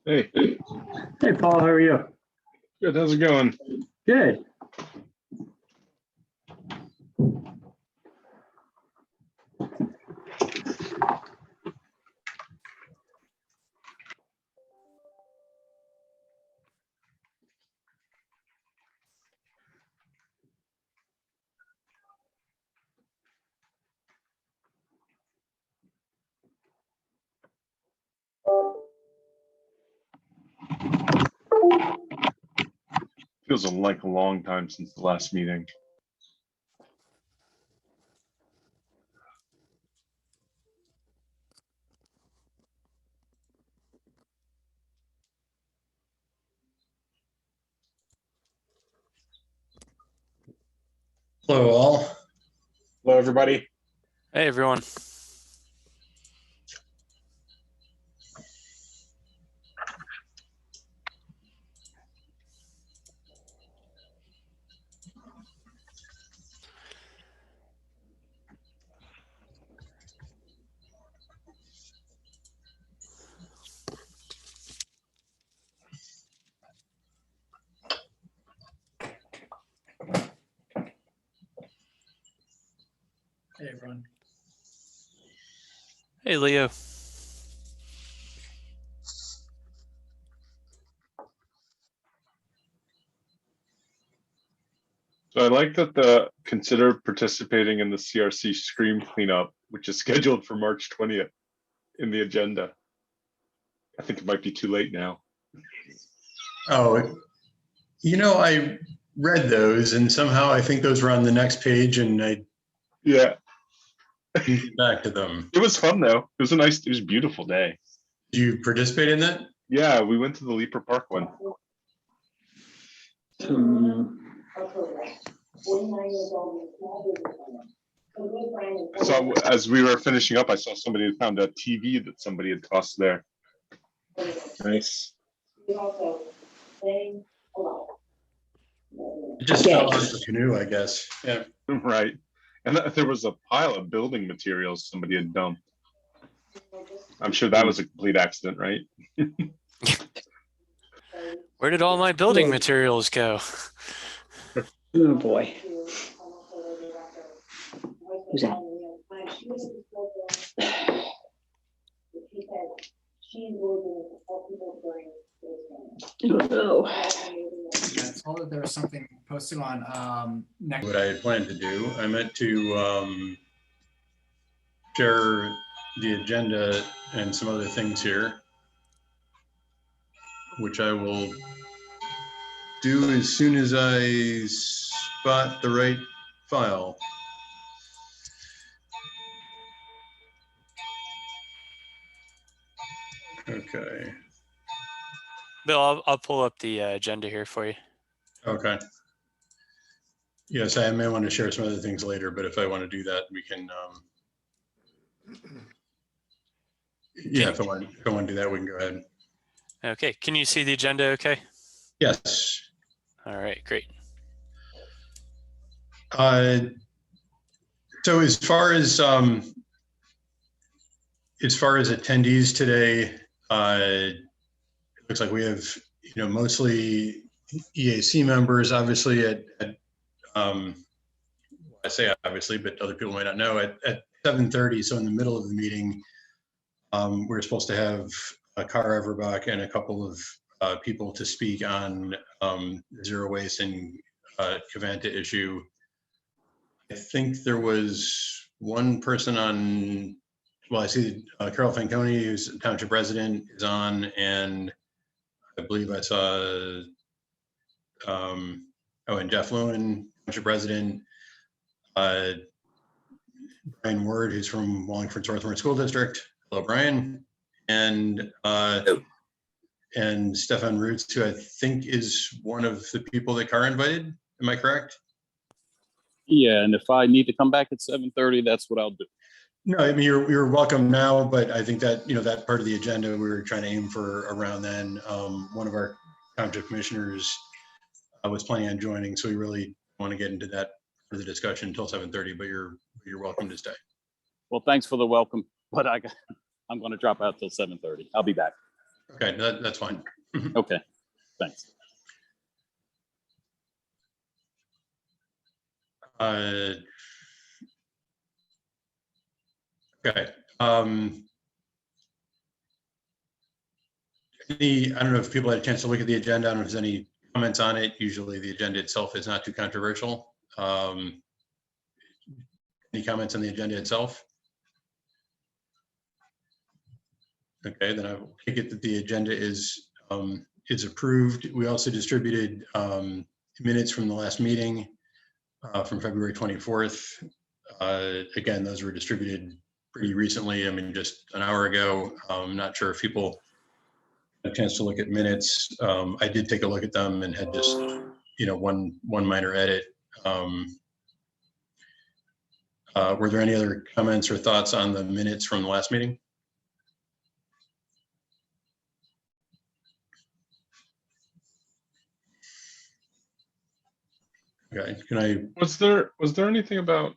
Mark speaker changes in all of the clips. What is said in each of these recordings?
Speaker 1: Hey.
Speaker 2: Hey, Paul, how are you?
Speaker 1: Good, how's it going?
Speaker 2: Good.
Speaker 1: Feels like a long time since the last meeting.
Speaker 3: Hello, all.
Speaker 1: Hello, everybody.
Speaker 4: Hey, everyone.
Speaker 3: Hey, everyone.
Speaker 4: Hey, Leo.
Speaker 1: So I like that the consider participating in the CRC screen cleanup, which is scheduled for March 20th in the agenda. I think it might be too late now.
Speaker 3: Oh, I read those and somehow I think those were on the next page and I
Speaker 1: Yeah,
Speaker 3: didn't get back to them.
Speaker 1: it was fun though. It was a beautiful day.
Speaker 3: Did you participate in that?
Speaker 1: Yeah, we went to the Leaper Park one. I saw, as we were finishing up, I saw somebody had found a TV that somebody had tossed there. Nice.
Speaker 3: It just fell off the canoe, I guess. Yeah.
Speaker 1: Right. And there was a pile of building materials somebody had dumped. I'm sure that was a complete accident, right?
Speaker 4: Where did all my building materials go?
Speaker 2: Oh, boy. Who's that? Oh,
Speaker 5: I told her there was something posted on next.
Speaker 3: What I had planned to do, I meant to share the agenda and some other things here, which I will do as soon as I spot the right file. Okay.
Speaker 4: Bill, I'll pull up the agenda here for you.
Speaker 3: Okay. Yes, I may want to share some other things later, but if I want to do that, we can. Yeah, if I want to do that, we can go ahead.
Speaker 4: Okay, can you see the agenda okay?
Speaker 3: Yes.
Speaker 4: All right, great.
Speaker 3: So as far as attendees today, it looks like we have mostly EAC members. Obviously, I say obviously, but other people might not know. At 7:30, so in the middle of the meeting, we're supposed to have Kara Everbach and a couple of people to speak on zero waste and Cavanta issue. I think there was one person on, well, I see Carol Fanconi, who's a township resident, is on, and I believe I saw, and Jeff Lewin, township resident, Brian Ward, who's from Wallingford Northmore School District. Hello, Brian. And Stefan Roots, who I think is one of the people that Kara invited. Am I correct?
Speaker 6: Yeah, and if I need to come back at 7:30, that's what I'll do.
Speaker 3: No, I mean, you're welcome now, but I think that, that part of the agenda, we were trying to aim for around then. One of our township commissioners was planning on joining, so we really want to get into that for the discussion until 7:30, but you're welcome to stay.
Speaker 6: Well, thanks for the welcome, but I'm going to drop out till 7:30. I'll be back.
Speaker 3: Okay, that's fine.
Speaker 6: Okay, thanks.
Speaker 3: Okay. I don't know if people had a chance to look at the agenda. I don't know if there's any comments on it. Usually the agenda itself is not too controversial. Any comments on the agenda itself? Okay, then I will take it that the agenda is approved. We also distributed minutes from the last meeting from February 24th. Again, those were distributed pretty recently. I mean, just an hour ago. I'm not sure if people had a chance to look at minutes. I did take a look at them and had just, one minor edit. Were there any other comments or thoughts on the minutes from the last meeting? Okay, can I?
Speaker 1: Was there anything about,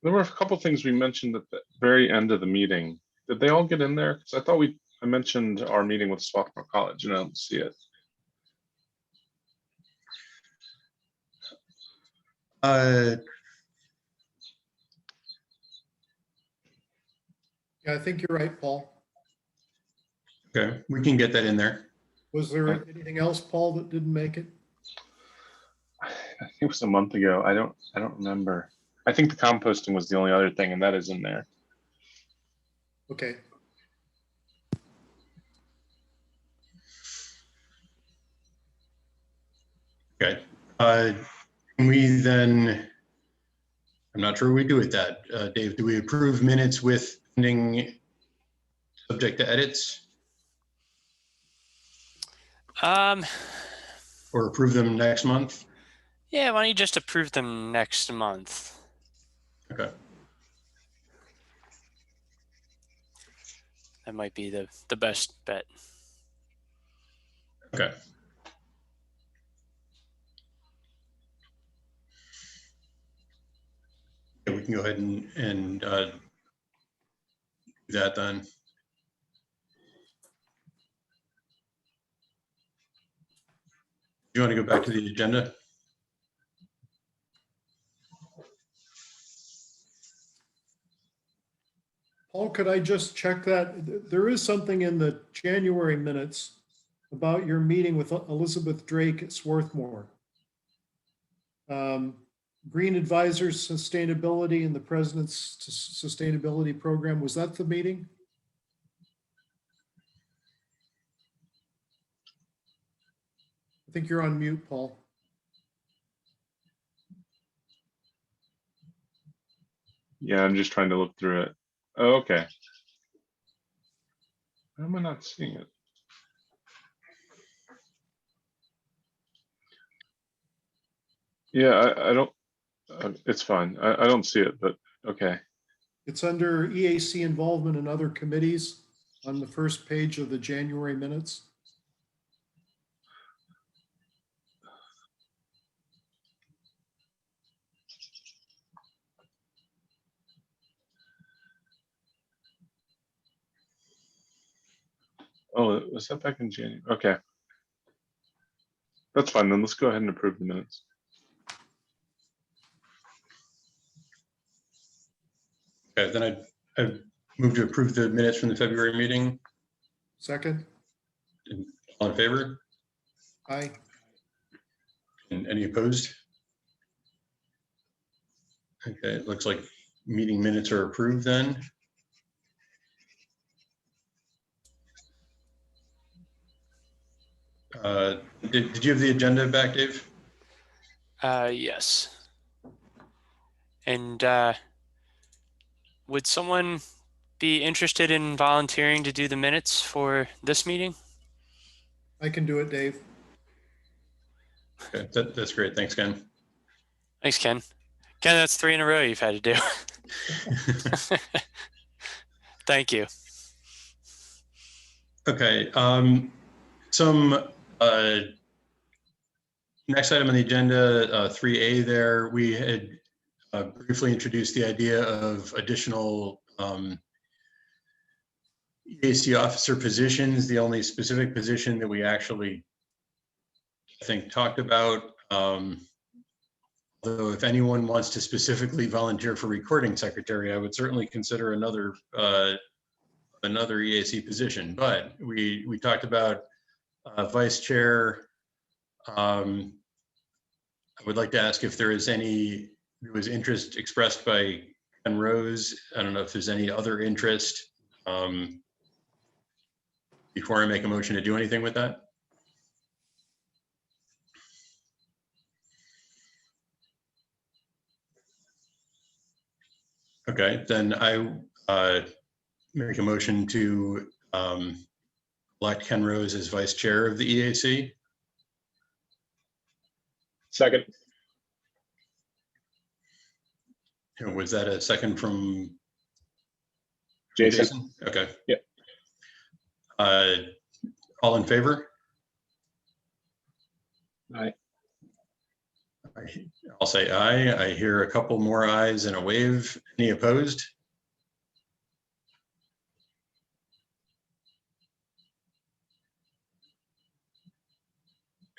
Speaker 1: there were a couple things we mentioned at the very end of the meeting. Did they all get in there? Because I thought I mentioned our meeting with Swarthmore College and I don't see it.
Speaker 7: Yeah, I think you're right, Paul.
Speaker 3: Okay, we can get that in there.
Speaker 7: Was there anything else, Paul, that didn't make it?
Speaker 1: I think it was a month ago. I don't remember. I think the composting was the only other thing, and that is in there.
Speaker 7: Okay.
Speaker 3: Okay. Can we then, I'm not sure what we do with that. Dave, do we approve minutes with pending subject to edits? Or approve them next month?
Speaker 4: Yeah, why don't you just approve them next month?
Speaker 3: Okay.
Speaker 4: That might be the best bet.
Speaker 3: Okay. Yeah, we can go ahead and do that then. You want to go back to the agenda?
Speaker 7: Paul, could I just check that? There is something in the January minutes about your meeting with Elizabeth Drake at Swarthmore. Green Advisors Sustainability and the President's Sustainability Program. Was that the meeting? I think you're on mute, Paul.
Speaker 1: Yeah, I'm just trying to look through it. Oh, okay. Why am I not seeing it? Yeah, I don't, it's fine. I don't see it, but okay.
Speaker 7: It's under EAC involvement in other committees on the first page of the January minutes.
Speaker 1: Oh, was that back in January? Okay. That's fine, then let's go ahead and approve the minutes.
Speaker 3: Okay, then I move to approve the minutes from the February meeting.
Speaker 7: Second?
Speaker 3: All in favor?
Speaker 7: Aye.
Speaker 3: And any opposed? Okay, it looks like meeting minutes are approved then. Did you have the agenda back, Dave?
Speaker 4: Yes. And would someone be interested in volunteering to do the minutes for this meeting?
Speaker 7: I can do it, Dave.
Speaker 3: Okay, that's great. Thanks, Ken.
Speaker 4: Thanks, Ken. Ken, that's 3 in a row you've had to do. Thank you.
Speaker 3: Okay, some next item on the agenda, 3A there, we had briefly introduced the idea of additional EAC officer positions, the only specific position that we actually, I think, talked about. Although if anyone wants to specifically volunteer for recording secretary, I would certainly consider another EAC position. But we talked about vice chair. I would like to ask if there was interest expressed by Ken Rose. I don't know if there's any other interest. Before I make a motion to do anything with that. Okay, then I make a motion to elect Ken Rose as vice chair of the EAC.
Speaker 1: Second.
Speaker 3: Was that a second from
Speaker 1: Jason?
Speaker 3: Okay.
Speaker 1: Yep.
Speaker 3: All in favor?
Speaker 1: Aye.
Speaker 3: I'll say aye. I hear a couple more ayes and a wave. Any opposed?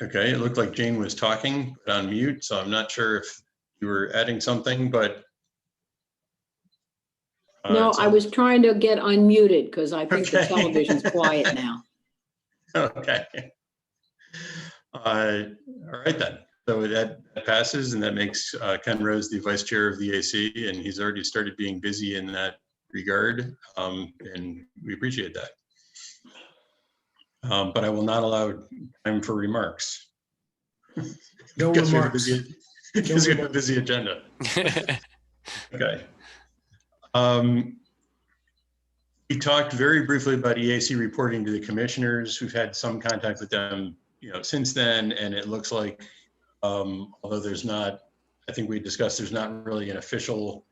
Speaker 3: Okay, it looked like Jane was talking but on mute, so I'm not sure if you were adding something, but.
Speaker 2: No, I was trying to get unmuted because I think the
Speaker 3: Okay.
Speaker 2: television's quiet now.
Speaker 3: Okay. All right then. So that passes, and that makes Ken Rose the vice chair of the EAC, and he's already started being busy in that regard, and we appreciate that. But I will not allow time for remarks.
Speaker 7: No
Speaker 3: Because we have a
Speaker 7: remarks.
Speaker 3: because we have a busy agenda. Okay. We talked very briefly about EAC reporting to the commissioners. We've had some contact with them, since then, and it looks like, although there's not, I think we discussed, there's not really an official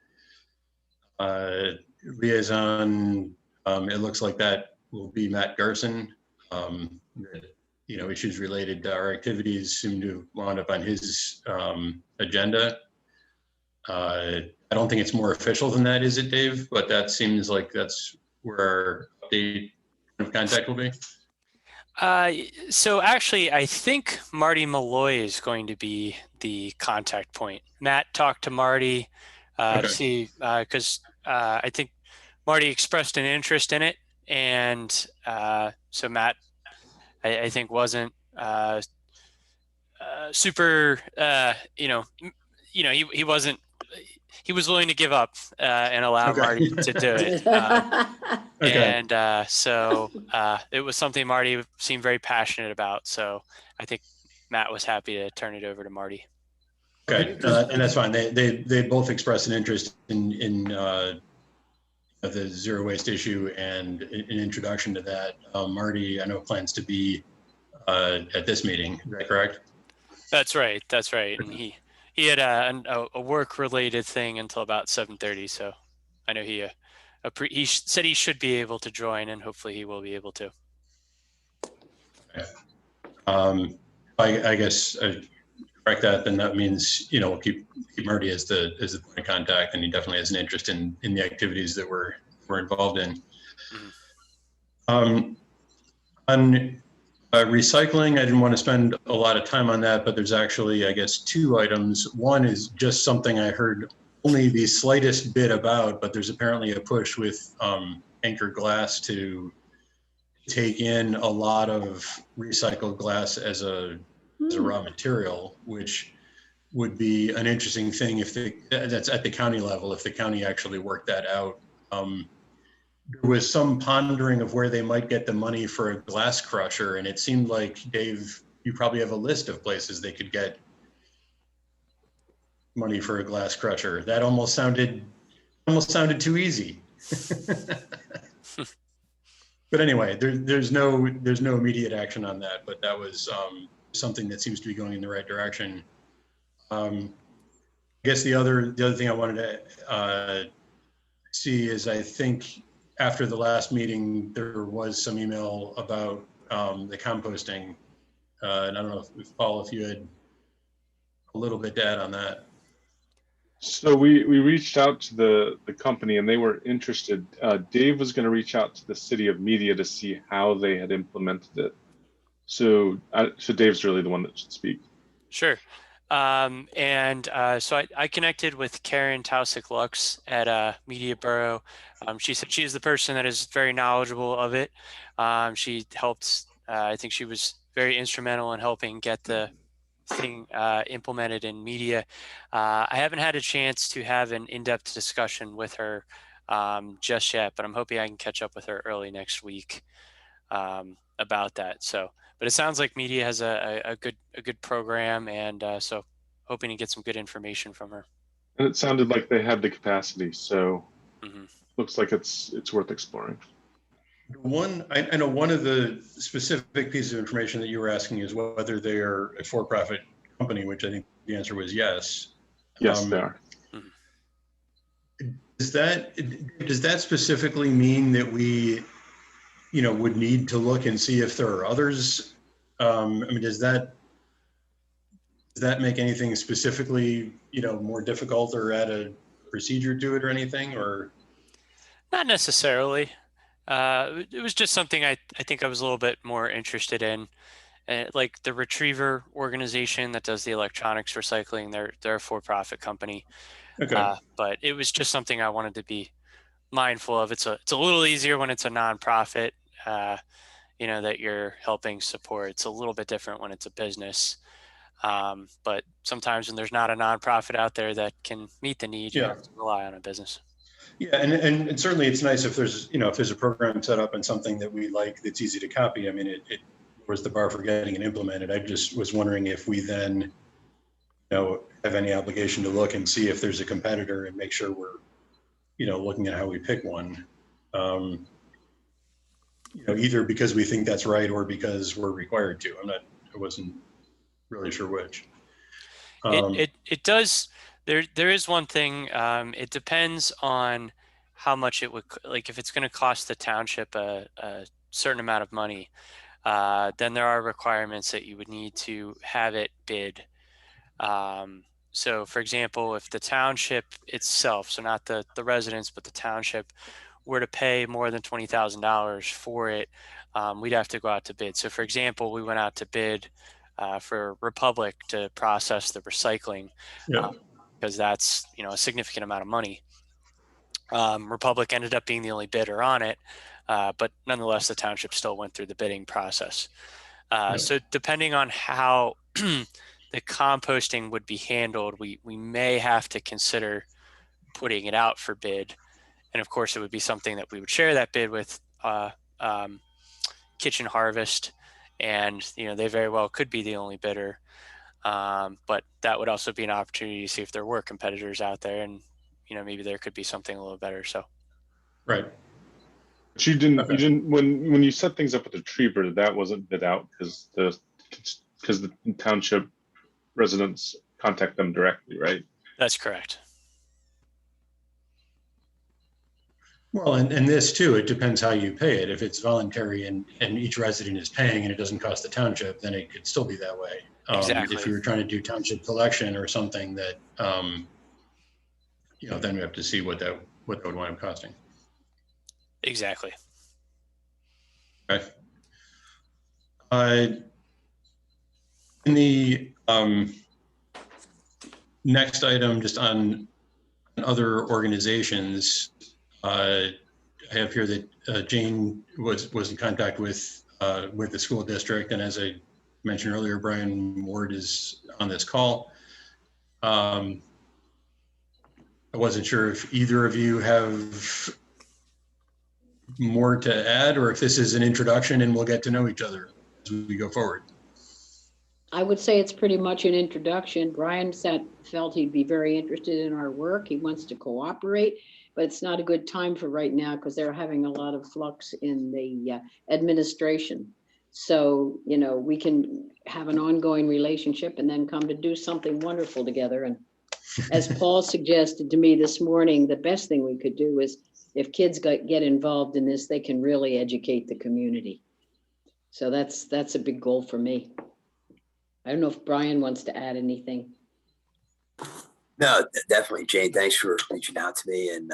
Speaker 3: liaison. It looks like that will be Matt Garson. Issues related to our activities seem to wound up on his agenda. I don't think it's more official than that, is it, Dave? But that seems like that's where our update of contact will be.
Speaker 4: So actually, I think Marty Malloy is going to be the contact point. Matt talked to Marty to see, because I think Marty expressed an interest in it, and so Matt, I think, wasn't super, he wasn't. He was willing to give up and allow Marty to do it. And so it was something Marty seemed very passionate about. So I think Matt was happy to turn it over to Marty.
Speaker 3: Okay, and that's fine. They both expressed an interest in the zero waste issue and an introduction to that. Marty, I know, plans to be at this meeting. Is that correct?
Speaker 4: That's right. That's right. And he had a work related thing until about 7:30. So I know he said he should be able to join, and hopefully he will be able to.
Speaker 3: Okay. I guess correct that. Then that means we'll keep Marty as the point of contact, and he definitely has an interest in the activities that we're involved in. Mm-hmm. On recycling, I didn't want to spend a lot of time on that, but there's actually, I guess, two items. One is just something I heard only the slightest bit about, but there's apparently a push with Anchor Glass to take in a lot of recycled glass as a raw material, which would be an interesting thing if that's at the county level, if the county actually worked that out. There was some pondering of where they might get the money for a glass crusher, and it seemed like, Dave, you probably have a list of places they could get money for a glass crusher. That almost sounded too easy. But anyway, there's no immediate action on that, but that was something that seems to be going in the right direction. I guess the other thing I wanted to see is, I think after the last meeting, there was some email about the composting. And I don't know if Paul, if you had a little bit to add on that.
Speaker 1: So we reached out to the company and they were interested. Dave was going to reach out to the city of Media to see how they had implemented it. So Dave's really the one that should speak.
Speaker 4: Sure. So I connected with Karen Tausig-Lux at Media Borough. She said she is the person that is very knowledgeable of it. She helped, I think she was very instrumental in helping get the thing implemented in media. I haven't had a chance to have an in-depth discussion with her just yet, but I'm hoping I can catch up with her early next week about that. So, but it sounds like media has a good program, and so hoping to get some good information from her.
Speaker 1: And it sounded like they had the capacity, so
Speaker 4: Mhm.
Speaker 1: looks like it's worth exploring.
Speaker 3: I know one of the specific pieces of information that you were asking is whether they are a for-profit company, which I think the answer was yes.
Speaker 1: Yes, they are.
Speaker 3: Does that specifically mean that we, would need to look and see if there are others? I mean, does that make anything specifically, more difficult or add a procedure to it or anything, or?
Speaker 4: Not necessarily. It was just something I think I was a little bit more interested in. Like the Retriever organization that does the electronics recycling, they're a for-profit company.
Speaker 3: Okay.
Speaker 4: But it was just something I wanted to be mindful of. It's a little easier when it's a nonprofit, that you're helping support. It's a little bit different when it's a business. But sometimes when there's not a nonprofit out there that can meet the need, you have to rely on a business.
Speaker 3: Yeah, and certainly it's nice if there's a program set up and something that we like that's easy to copy. I mean, it lowers the bar for getting it implemented. I just was wondering if we then, have any obligation to look and see if there's a competitor and make sure we're, looking at how we pick one. Either because we think that's right or because we're required to. I wasn't really sure which.
Speaker 4: It does. There is one thing. It depends on how much it would, like if it's going to cost the township a certain amount of money, then there are requirements that you would need to have it bid. So for example, if the township itself, so not the residents, but the township were to pay more than $20,000 for it, we'd have to go out to bid. So for example, we went out to bid for Republic to process the recycling. Because that's a significant amount of money. Republic ended up being the only bidder on it, but nonetheless, the township still went through the bidding process. So depending on how the composting would be handled, we may have to consider putting it out for bid. And of course, it would be something that we would share that bid with Kitchen Harvest, and they very well could be the only bidder. But that would also be an opportunity to see if there were competitors out there, and maybe there could be something a little better. So,
Speaker 3: right.
Speaker 1: But you didn't when you set things up with the Retriever, that wasn't bid out because the township residents contact them directly, right?
Speaker 4: that's correct.
Speaker 3: Well, and this too, it depends how you pay it. If it's voluntary and each resident is paying and it doesn't cost the township, then it could still be that way.
Speaker 4: Exactly.
Speaker 3: If you were trying to do township collection or something that, then we have to see what that would wind up costing.
Speaker 4: Exactly.
Speaker 3: Okay. In the next item, just on other organizations, I have here that Jane was in contact with the school district, and as I mentioned earlier, Brian Ward is on this call. I wasn't sure if either of you have more to add, or if this is an introduction and we'll get to know each other as we go forward.
Speaker 2: I would say it's pretty much an introduction. Brian felt he'd be very interested in our work. He wants to cooperate, but it's not a good time for right now because they're having a lot of flux in the administration. So, we can have an ongoing relationship and then come to do something wonderful together. And as Paul suggested to me this morning, the best thing we could do is if kids get involved in this, they can really educate the community. So that's a big goal for me. I don't know if Brian wants to add anything.
Speaker 8: No, definitely, Jane. Thanks for reaching out to me. And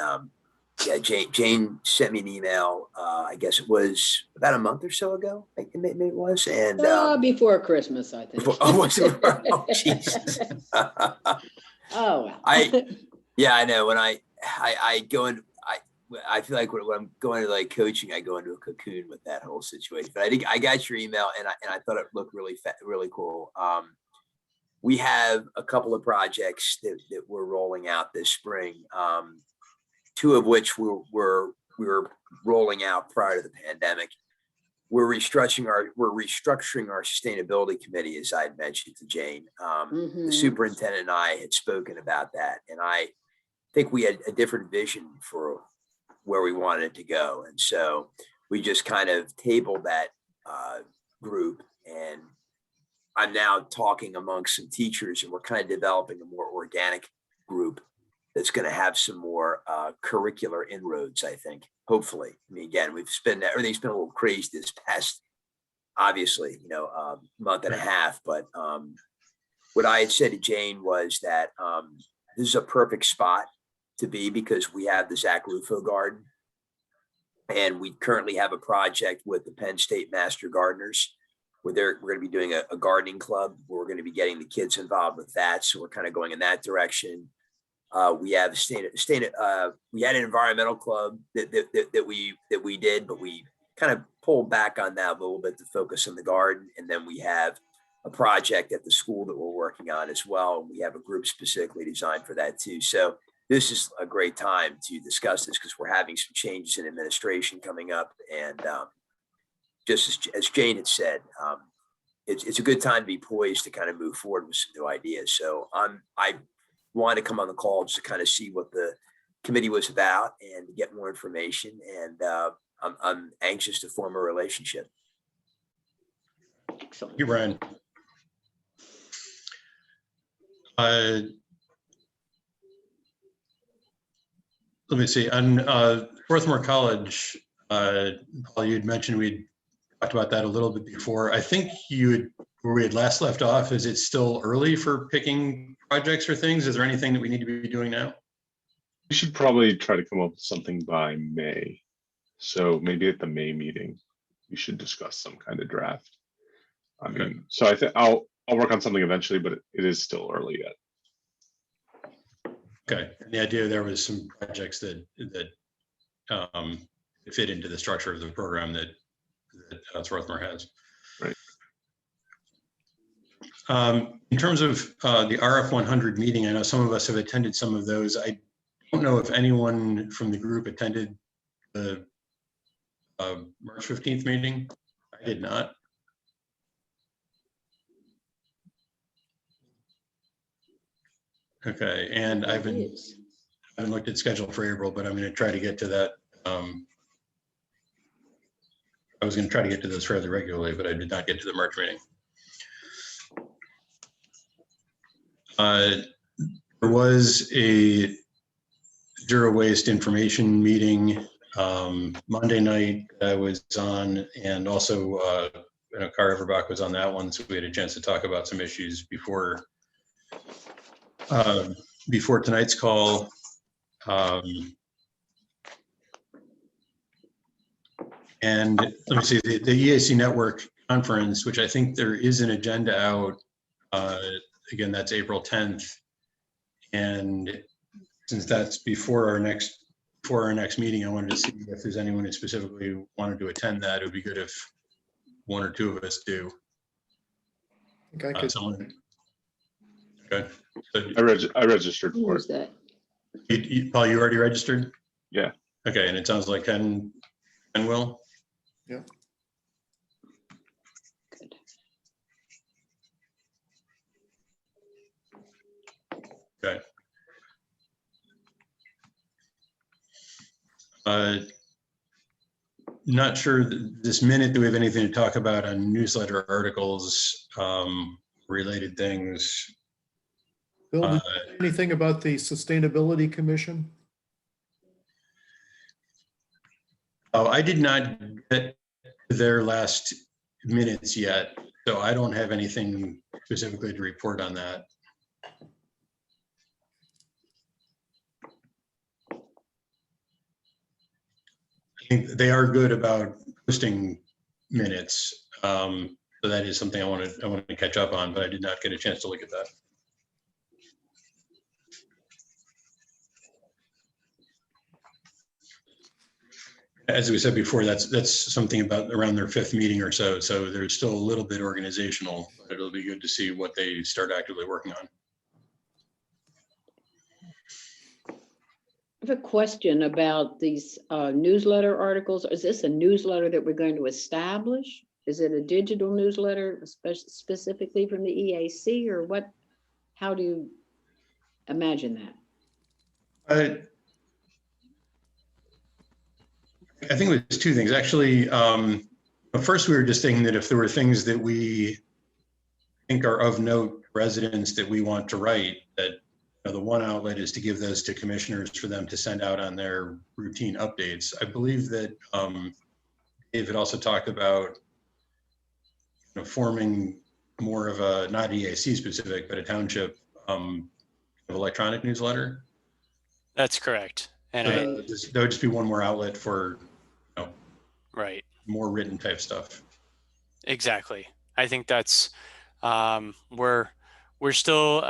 Speaker 8: yeah, Jane sent me an email. I guess it was about a month or so ago. I think maybe it was. And
Speaker 2: Before Christmas, I think.
Speaker 8: was it? Oh, Jesus.
Speaker 2: Oh, well.
Speaker 8: Yeah, I know. When I go in, I feel like when I'm going to like coaching, I go into a cocoon with that whole situation. But I think I got your email, and I thought it looked really cool. We have a couple of projects that we're rolling out this spring. Two of which we were rolling out prior to the pandemic. We're restructuring our sustainability committee, as I had mentioned to Jane. The superintendent and I had spoken about that, and I think we had a different vision for where we wanted it to go. And so we just kind of tabled that group, and I'm now talking amongst some teachers, and we're kind of developing a more organic group that's going to have some more curricular inroads, I think, hopefully. I mean, again, everything's been a little crazy this past, obviously, month and a half. But what I had said to Jane was that this is a perfect spot to be, because we have the Zach Rufo Garden, and we currently have a project with the Penn State Master Gardeners, where we're going to be doing a gardening club, where we're going to be getting the kids involved with that. So we're kind of going in that direction. We have we had an environmental club that we did, but we kind of pulled back on that a little bit to focus on the garden. And then we have a project at the school that we're working on as well. We have a group specifically designed for that too. So this is a great time to discuss this, because we're having some changes in administration coming up. And just as Jane had said, it's a good time to be poised to kind of move forward with some new ideas. So I wanted to come on the call just to kind of see what the committee was about and get more information. And I'm anxious to form a relationship.
Speaker 2: Excellent.
Speaker 3: Thank you, Brian. Let me see. On Swarthmore College, Paul, you'd mentioned we'd talked about that a little bit before. I think where we had last left off, is it still early for picking projects or things? Is there anything that we need to be doing now?
Speaker 1: We should probably try to come up with something by May. So maybe at the May meeting, we should discuss some kind of draft. I mean, so I think I'll work on something eventually, but it is still early yet.
Speaker 3: Okay. And the idea there was some projects that fit into the structure of the program that Swarthmore has.
Speaker 1: Right.
Speaker 3: In terms of the RF 100 meeting, I know some of us have attended some of those. I don't know if anyone from the group attended the March 15th meeting. I did not. Okay, and I haven't looked at schedule for April, but I'm going to try to get to that. I was going to try to get to those fairly regularly, but I did not get to the March meeting. There was a zero waste information meeting Monday night I was on, and also Kara Everbach was on that one, so we had a chance to talk about some issues before tonight's call. And let me see, the EAC Network Conference, which I think there is an agenda out. Again, that's April 10th. And since that's before our next meeting, I wanted to see if there's anyone who specifically wanted to attend that. It would be good if one or two of us do.
Speaker 7: Okay,
Speaker 3: Someone. Okay. So,
Speaker 1: I registered for
Speaker 2: Who's
Speaker 1: it.
Speaker 2: that?
Speaker 3: Paul, you already registered?
Speaker 1: Yeah.
Speaker 3: Okay, and it sounds like Ken will.
Speaker 7: yeah.
Speaker 2: Good.
Speaker 3: Okay. Not sure this minute, do we have anything to talk about on newsletter articles, related things?
Speaker 7: Bill, did you say anything about the Sustainability Commission?
Speaker 3: Oh, I did not get their last minutes yet, so I don't have anything specifically to report on that. think they are good about posting minutes. So that is something I want to catch up on, but I did not get a chance to look at that. As we said before, that's something about around their 5th meeting or so. So there's still a little bit organizational, but it'll be good to see what they start actively working on.
Speaker 2: I have a question about these newsletter articles. Is this a newsletter that we're going to establish? Is it a digital newsletter specifically from the EAC, or what? How do you imagine that?
Speaker 3: I think it was 2 things. Actually, first we were just thinking that if there were things that we think are of note to residents that we want to write, that the one outlet is to give those to commissioners for them to send out on their routine updates. I believe that David also talked about forming more of a, not EAC specific, but a township electronic newsletter.
Speaker 4: That's correct. And
Speaker 3: so that would just be one more outlet for
Speaker 4: right,
Speaker 3: more written type stuff.
Speaker 4: Exactly. I think that's we're still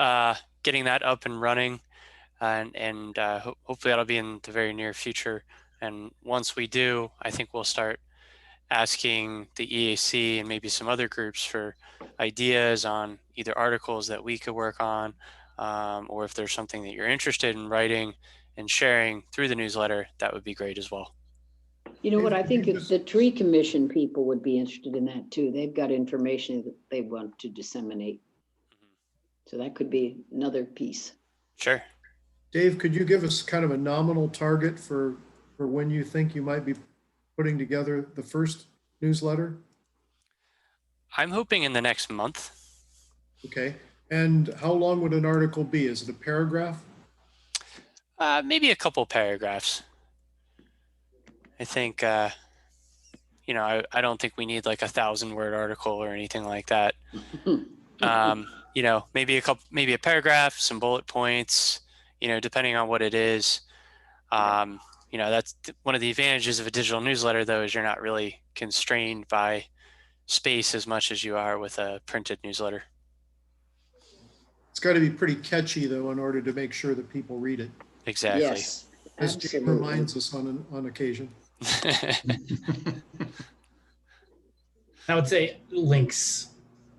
Speaker 4: getting that up and running, and hopefully that'll be in the very near future. And once we do, I think we'll start asking the EAC and maybe some other groups for ideas on either articles that we could work on, or if there's something that you're interested in writing and sharing through the newsletter, that would be great as well.
Speaker 2: You know what, I think the tree commission people would be interested in that too. They've got information that they want to disseminate. So that could be another piece.
Speaker 4: Sure.
Speaker 7: Dave, could you give us kind of a nominal target for when you think you might be putting together the first newsletter?
Speaker 4: I'm hoping in the next month.
Speaker 7: Okay. And how long would an article be? Is it a paragraph?
Speaker 4: Maybe a couple paragraphs. I think, you know, I don't think we need like 1,000-word article or anything like that. You know, maybe a paragraph, some bullet points, you know, depending on what it is. You know, that's one of the advantages of a digital newsletter, though, is you're not really constrained by space as much as you are with a printed newsletter.
Speaker 7: It's got to be pretty catchy, though, in order to make sure that people read it.
Speaker 4: Exactly.
Speaker 2: Yes,
Speaker 7: As Jim reminds us on occasion.
Speaker 9: I would say links,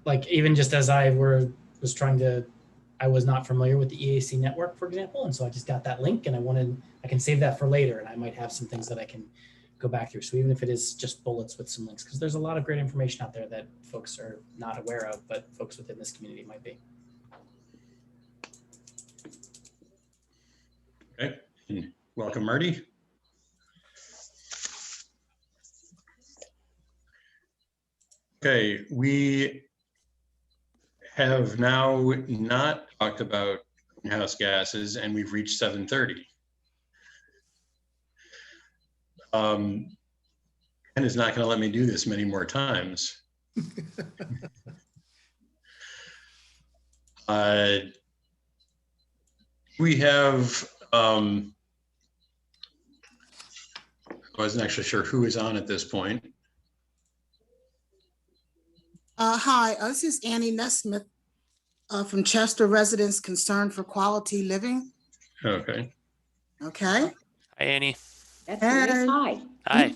Speaker 9: like even just as I was trying to, I was not familiar with the EAC network, for example. And so I just got that link and I can save that for later. And I might have some things that I can go back through. So even if it is just bullets with some links, because there's a lot of great information out there that folks are not aware of, but folks within this community might be.
Speaker 3: Okay. Welcome, Marty. Okay, we have now not talked about greenhouse gases, and we've reached 7:30. Ken is not going to let me do this many more times. We have, I wasn't actually sure who is on at this point.
Speaker 10: Hi, this is Annie Nesmith from Chester Residents Concerned for Quality Living.
Speaker 3: Okay.
Speaker 10: Okay.
Speaker 4: Hi, Annie.
Speaker 2: That's nice. Hi.
Speaker 4: Hi.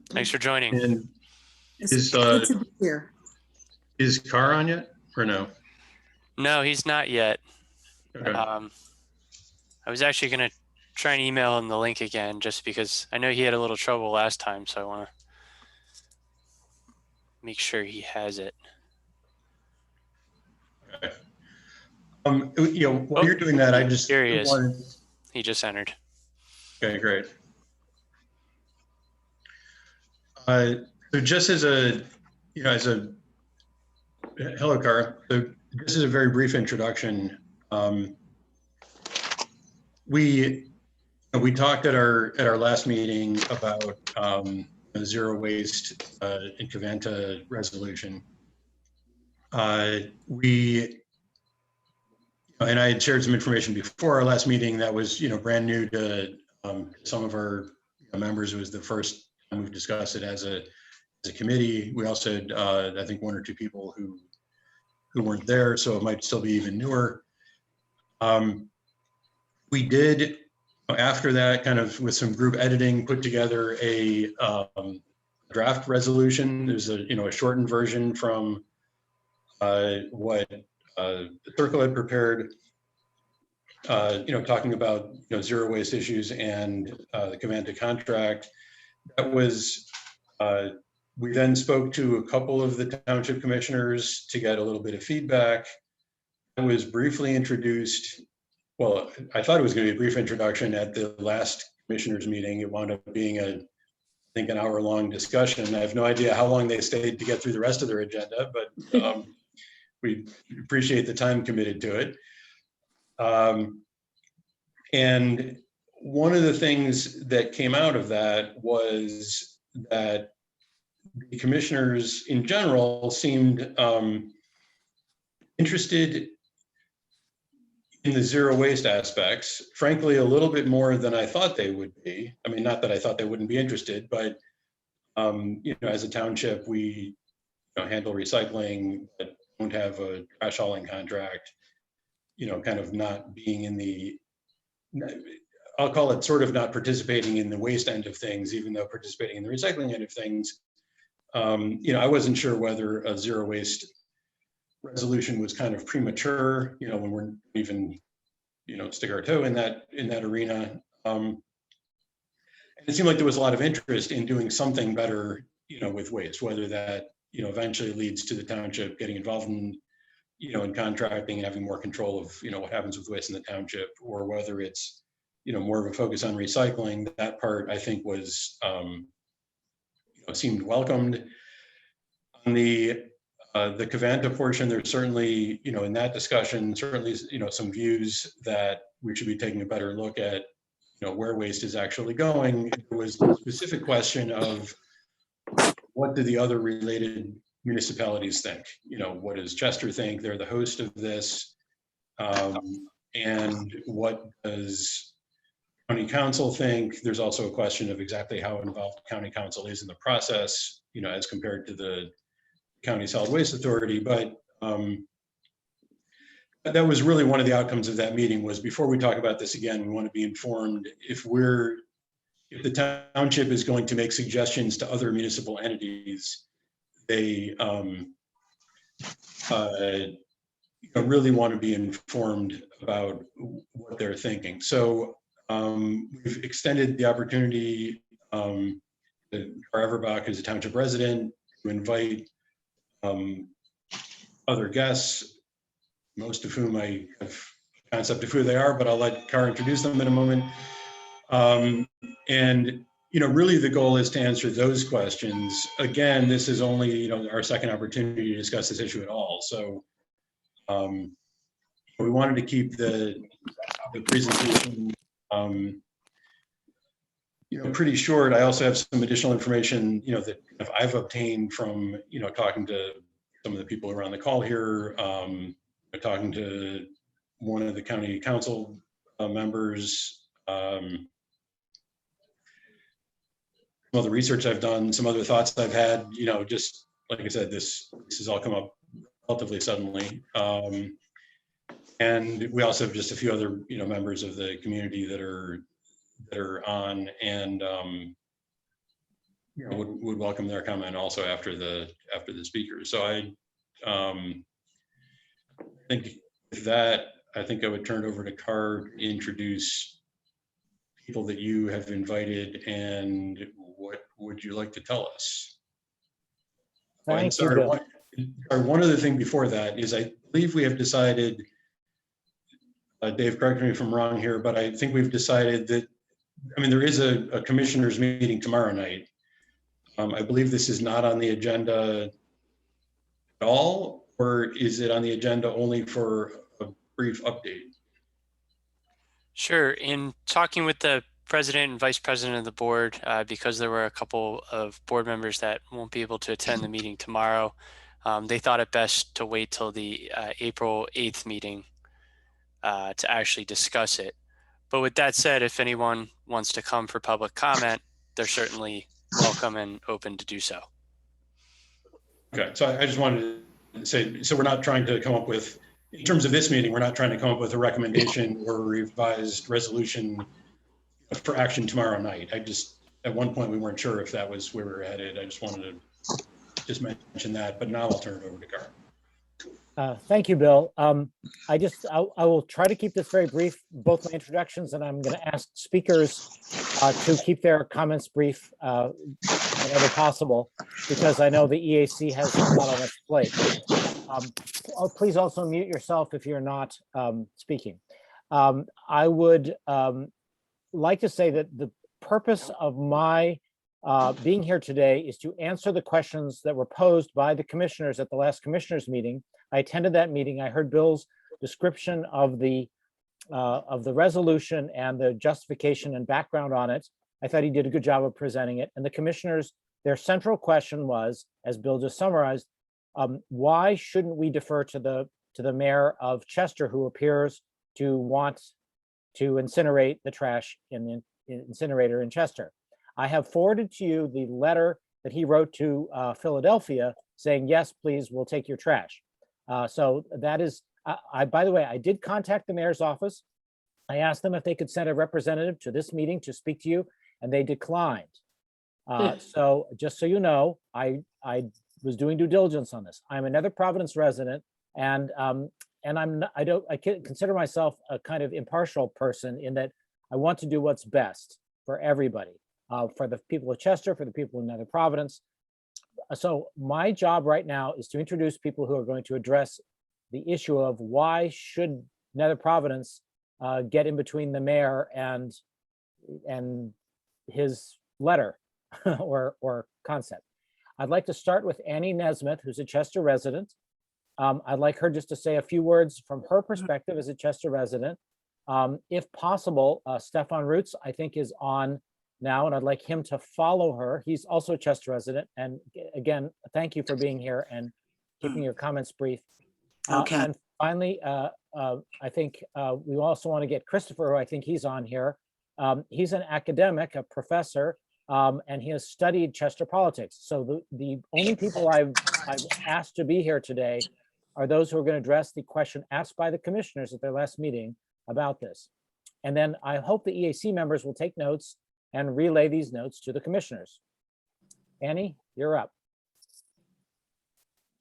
Speaker 4: Thanks for joining.
Speaker 3: And
Speaker 10: It's good to be here.
Speaker 3: is Carr on yet or no?
Speaker 4: No, he's not yet.
Speaker 3: Okay.
Speaker 4: I was actually going to try and email him the link again, just because I know he had a little trouble last time, so I want to make sure he has it.
Speaker 3: Okay. You know, while you're doing that, I just
Speaker 4: here he is.
Speaker 3: wanted...
Speaker 4: He just entered.
Speaker 3: Okay, great. So just as a, you know, hello, Carr. So this is a very brief introduction. We talked at our last meeting about the zero waste in Covanta resolution. And I had shared some information before our last meeting that was, you know, brand new to some of our members. It was the first we've discussed it as a committee. We also had, I think, 1 or 2 people who weren't there, so it might still be even newer. We did, after that, kind of with some group editing, put together a draft resolution. There's a shortened version from what the Circle had prepared, talking about zero waste issues and the Covanta contract. That was, we then spoke to a couple of the township commissioners to get a little bit of feedback. It was briefly introduced. Well, I thought it was going to be a brief introduction at the last commissioners meeting. It wound up being I think an hour-long discussion. I have no idea how long they stayed to get through the rest of their agenda, but we appreciate the time committed to it. And one of the things that came out of that was that the commissioners in general seemed interested in the zero waste aspects, frankly, a little bit more than I thought they would be. I mean, not that I thought they wouldn't be interested, but as a township, we handle recycling, but don't have a trash hauling contract, kind of not being in the, I'll call it sort of not participating in the waste end of things, even though participating in the recycling end of things. I wasn't sure whether a zero waste resolution was kind of premature, when we're even, stick our toe in that arena. And it seemed like there was a lot of interest in doing something better, with waste, whether that, eventually leads to the township getting involved in, in contracting and having more control of, what happens with waste in the township, or whether it's, more of a focus on recycling. That part, I think, was, seemed welcomed. On the Covanta portion, there's certainly, in that discussion, certainly, some views that we should be taking a better look at, where waste is actually going. There was a specific question of what do the other related municipalities think? What does Chester think? They're the host of this. And what does county council think? There's also a question of exactly how involved county council is in the process, as compared to the County Solid Waste Authority. But that was really one of the outcomes of that meeting, was before we talk about this again, we want to be informed if the township is going to make suggestions to other municipal entities, they really want to be informed about what they're thinking. So we've extended the opportunity to Everbach, who's a township resident, to invite other guests, most of whom I have a concept of who they are, but I'll let Cara introduce them in a moment. And really the goal is to answer those questions. Again, this is only our second opportunity to discuss this issue at all. So we wanted to keep the presentation pretty short. I also have some additional information that I've obtained from talking to some of the people around the call here, talking to one of the county council members, some other research I've done, some other thoughts I've had, just like I said, this has all come up relatively suddenly. And we also have just a few other, members of the community that are on, and would welcome their comment also after the speakers. So I think with that, I think I would turn it over to Car to introduce people that you have invited, and what would you like to tell us?
Speaker 11: Thank you, Bill.
Speaker 3: One other thing before that is I believe we have decided, Dave, correct me if I'm wrong here, but I think we've decided that, there is a commissioners meeting tomorrow night. I believe this is not on the agenda at all, or is it on the agenda only for a brief update?
Speaker 4: Sure. In talking with the president and vice president of the board, because there were a couple of board members that won't be able to attend the meeting tomorrow, they thought it best to wait till the April 8th meeting to actually discuss it. But with that said, if anyone wants to come for public comment, they're certainly welcome and open to do so.
Speaker 3: Okay, so I just wanted to say, so we're not trying to come up with, in terms of this meeting, we're not trying to come up with a recommendation or a revised resolution for action tomorrow night. I just, at one point, we weren't sure if that was where we were headed. I just wanted to just mention that, but now I'll turn it over to Carl.
Speaker 11: Thank you, Bill. I will try to keep this very brief, both my introductions, and I'm going to ask speakers to keep their comments brief whenever possible, because I know the EAC has a lot on its plate. Please also mute yourself if you're not speaking. I would like to say that the purpose of my being here today is to answer the questions that were posed by the commissioners at the last commissioners meeting. I attended that meeting. I heard Bill's description of the resolution and the justification and background on it. I thought he did a good job of presenting it. And the commissioners, their central question was, as Bill just summarized, why shouldn't we defer to the mayor of Chester, who appears to want to incinerate the trash in the incinerator in Chester? I have forwarded to you the letter that he wrote to Philadelphia saying, yes, please, we'll take your trash. So that is, by the way, I did contact the mayor's office. I asked them if they could send a representative to this meeting to speak to you, and they declined. So just so you know, I was doing due diligence on this. I'm another Providence resident, and I consider myself a kind of impartial person in that I want to do what's best for everybody, for the people of Chester, for the people in Nether Providence. So my job right now is to introduce people who are going to address the issue of why should Nether Providence get in between the mayor and his letter or concept. I'd like to start with Annie Nesmith, who's a Chester resident. I'd like her just to say a few words from her perspective as a Chester resident. If possible, Stefan Roots, I think, is on now, and I'd like him to follow her. He's also a Chester resident. And again, thank you for being here and keeping your comments brief.
Speaker 10: Okay.
Speaker 11: And finally, I think we also want to get Christopher, who I think he's on here. He's an academic, a professor, and he has studied Chester politics. So the only people I've asked to be here today are those who are going to address the question asked by the commissioners at their last meeting about this. And then I hope the EAC members will take notes and relay these notes to the commissioners. Annie, you're up.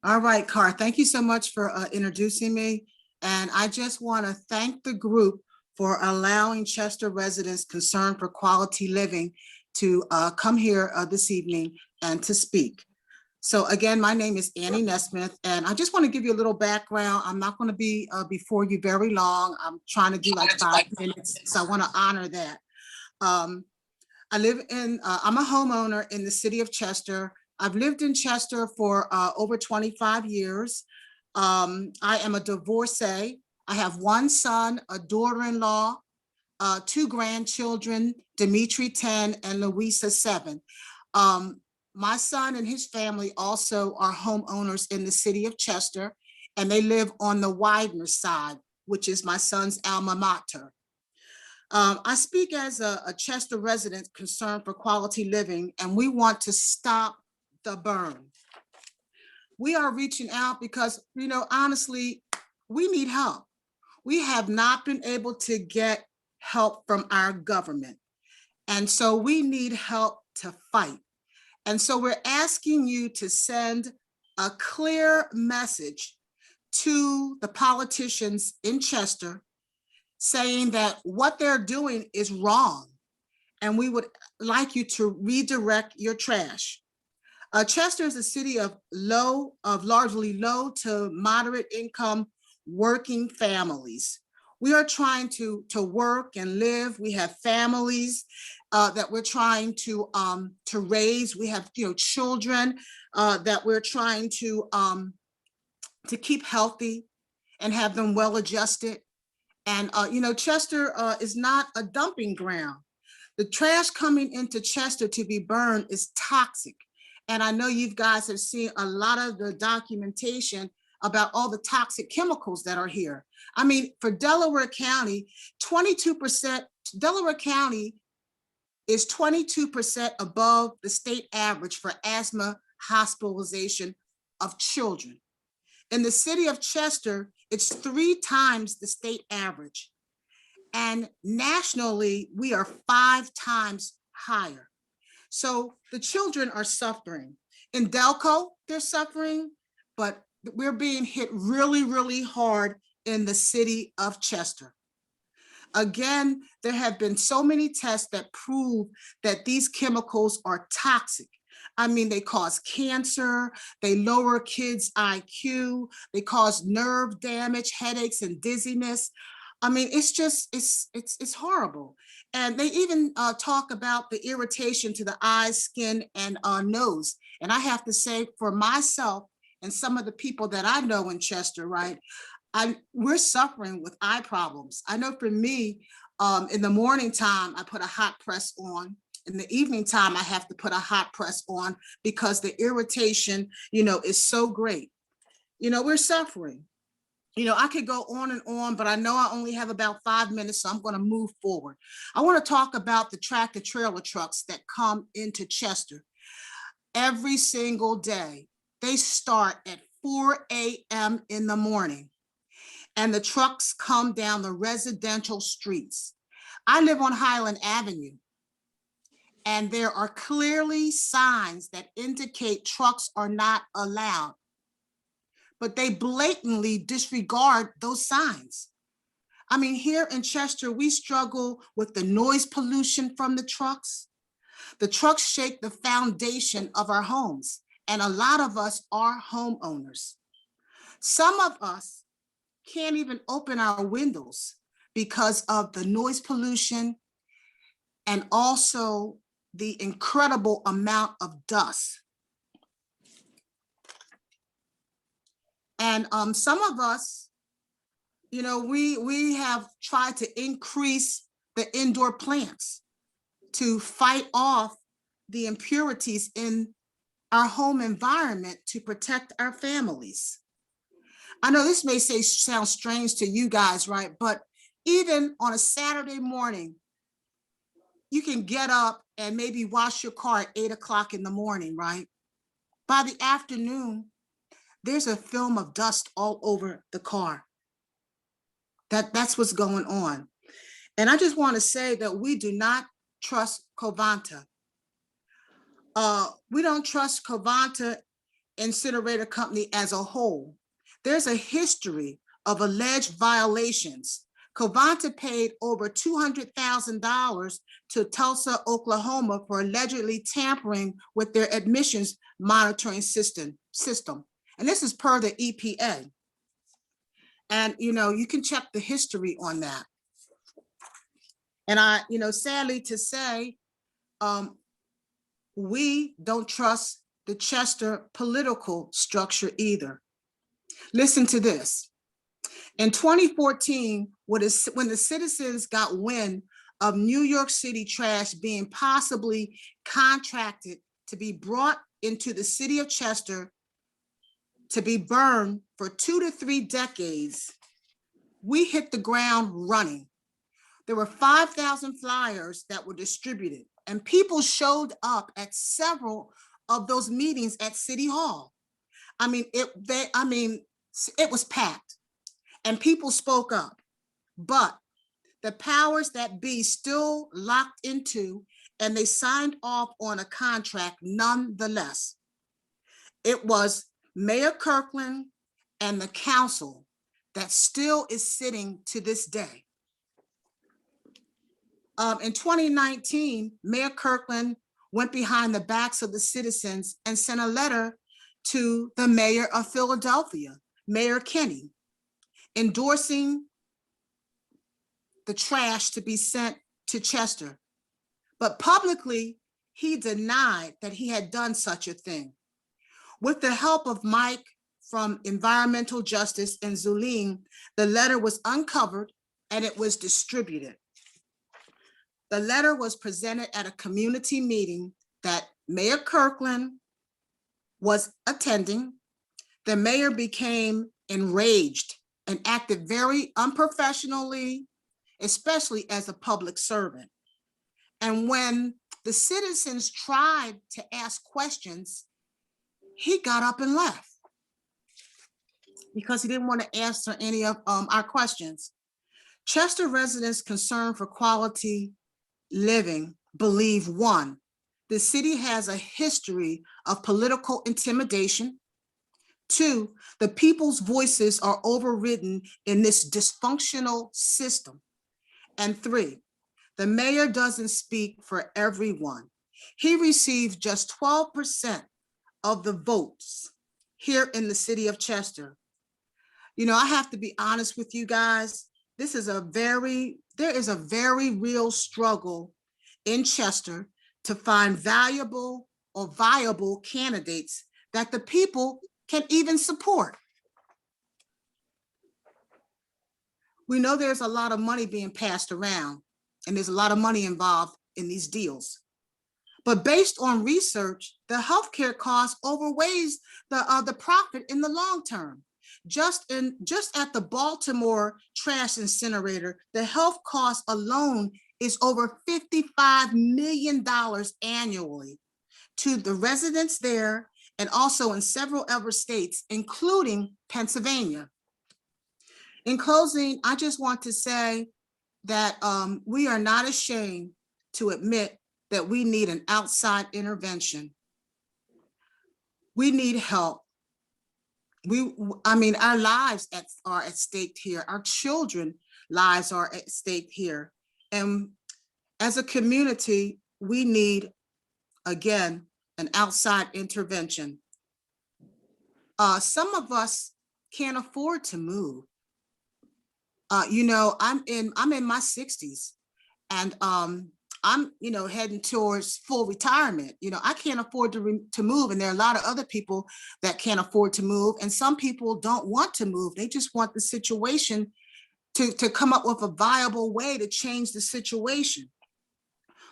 Speaker 10: All right, Carr, thank you so much for introducing me. And I just want to thank the group for allowing Chester residents concerned for quality living to come here this evening and to speak. So again, my name is Annie Nesmith, and I just want to give you a little background. I'm not going to be before you very long. I'm trying to do like 5 minutes, so I want to honor that. I live in, I'm a homeowner in the city of Chester. I've lived in Chester for over 25 years. I am a divorcee. I have one son, a daughter-in-law, 2 grandchildren, Dimitri 10 and Louisa 7. My son and his family also are homeowners in the city of Chester, and they live on the Widener side, which is my son's alma mater. I speak as a Chester resident concerned for quality living, and we want to stop the burn. We are reaching out because, you know, honestly, we need help. We have not been able to get help from our government. And so we need help to fight. And so we're asking you to send a clear message to the politicians in Chester saying that what they're doing is wrong. And we would like you to redirect your trash. Chester is a city of largely low to moderate income working families. We are trying to work and live. We have families that we're trying to raise. We have, you know, children that we're trying to keep healthy and have them well adjusted. And you know, Chester is not a dumping ground. The trash coming into Chester to be burned is toxic. And I know you guys have seen a lot of the documentation about all the toxic chemicals that are here. I mean, for Delaware County, 22%, Delaware County is 22% above the state average for asthma hospitalization of children. In the city of Chester, it's 3 times the state average. And nationally, we are 5 times higher. So the children are suffering. In Delco, they're suffering, but we're being hit really, really hard in the city of Chester. Again, there have been so many tests that prove that these chemicals are toxic. I mean, they cause cancer, they lower kids' IQ, they cause nerve damage, headaches, and dizziness. I mean, it's just, it's horrible. And they even talk about the irritation to the eyes, skin, and nose. And I have to say, for myself and some of the people that I know in Chester, right, we're suffering with eye problems. I know for me, in the morning time, I put a hot press on. In the evening time, I have to put a hot press on because the irritation, is so great. We're suffering. I could go on, but I know I only have about 5 minutes, so I'm going to move forward. I want to talk about the tractor trailer trucks that come into Chester every single day. They start at 4 a.m. in the morning, and the trucks come down the residential streets. I live on Highland Avenue, and there are clearly signs that indicate trucks are not allowed, but they blatantly disregard those signs. I mean, here in Chester, we struggle with the noise pollution from the trucks. The trucks shake the foundation of our homes, and a lot of us are homeowners. Some of us can't even open our windows because of the noise pollution and also the incredible amount of dust. And some of us, we have tried to increase the indoor plants to fight off the impurities in our home environment to protect our families. I know this may sound strange to you guys, right? But even on a Saturday morning, you can get up and maybe wash your car at 8 o'clock in the morning, right? By the afternoon, there's a film of dust all over the car. That's what's going on. And I just want to say that we do not trust Covanta. We don't trust Covanta Incinerator Company as a whole. There's a history of alleged violations. Covanta paid over $200,000 to Tulsa, Oklahoma for allegedly tampering with their admissions monitoring system. And this is per the EPA. And, you can check the history on that. And sadly to say, we don't trust the Chester political structure either. Listen to this. In 2014, when the citizens got wind of New York City trash being possibly contracted to be brought into the city of Chester to be burned for 2 to 3 decades, we hit the ground running. There were 5,000 flyers that were distributed, and people showed up at several of those meetings at City Hall. I mean, it was packed, and people spoke up, but the powers that be still locked into, and they signed off on a contract nonetheless. It was Mayor Kirkland and the council that still is sitting to this day. In 2019, Mayor Kirkland went behind the backs of the citizens and sent a letter to the mayor of Philadelphia, Mayor Kenny, endorsing the trash to be sent to Chester. But publicly, he denied that he had done such a thing. With the help of Mike from Environmental Justice and Zulene, the letter was uncovered and it was distributed. The letter was presented at a community meeting that Mayor Kirkland was attending. The mayor became enraged and acted very unprofessionally, especially as a public servant. And when the citizens tried to ask questions, he got up and left because he didn't want to answer any of our questions. Chester residents concerned for quality living believe, one, the city has a history of political intimidation. Two, the people's voices are overridden in this dysfunctional system. And three, the mayor doesn't speak for everyone. He received just 12% of the votes here in the city of Chester. You know, I have to be honest with you guys. There is a very real struggle in Chester to find valuable or viable candidates that the people can even support. We know there's a lot of money being passed around and there's a lot of money involved in these deals. But based on research, the healthcare cost overweighs the profit in the long term. Just at the Baltimore trash incinerator, the health cost alone is over $55 million annually to the residents there and also in several other states, including Pennsylvania. In closing, I just want to say that we are not ashamed to admit that we need an outside intervention. We need help. Our lives are at stake here. Our children's lives are at stake here. And as a community, we need, again, an outside intervention. Some of us can't afford to move. I'm in my 60s and I'm heading towards full retirement. I can't afford to move, and there are a lot of other people that can't afford to move, and some people don't want to move. They just want the situation to come up with a viable way to change the situation.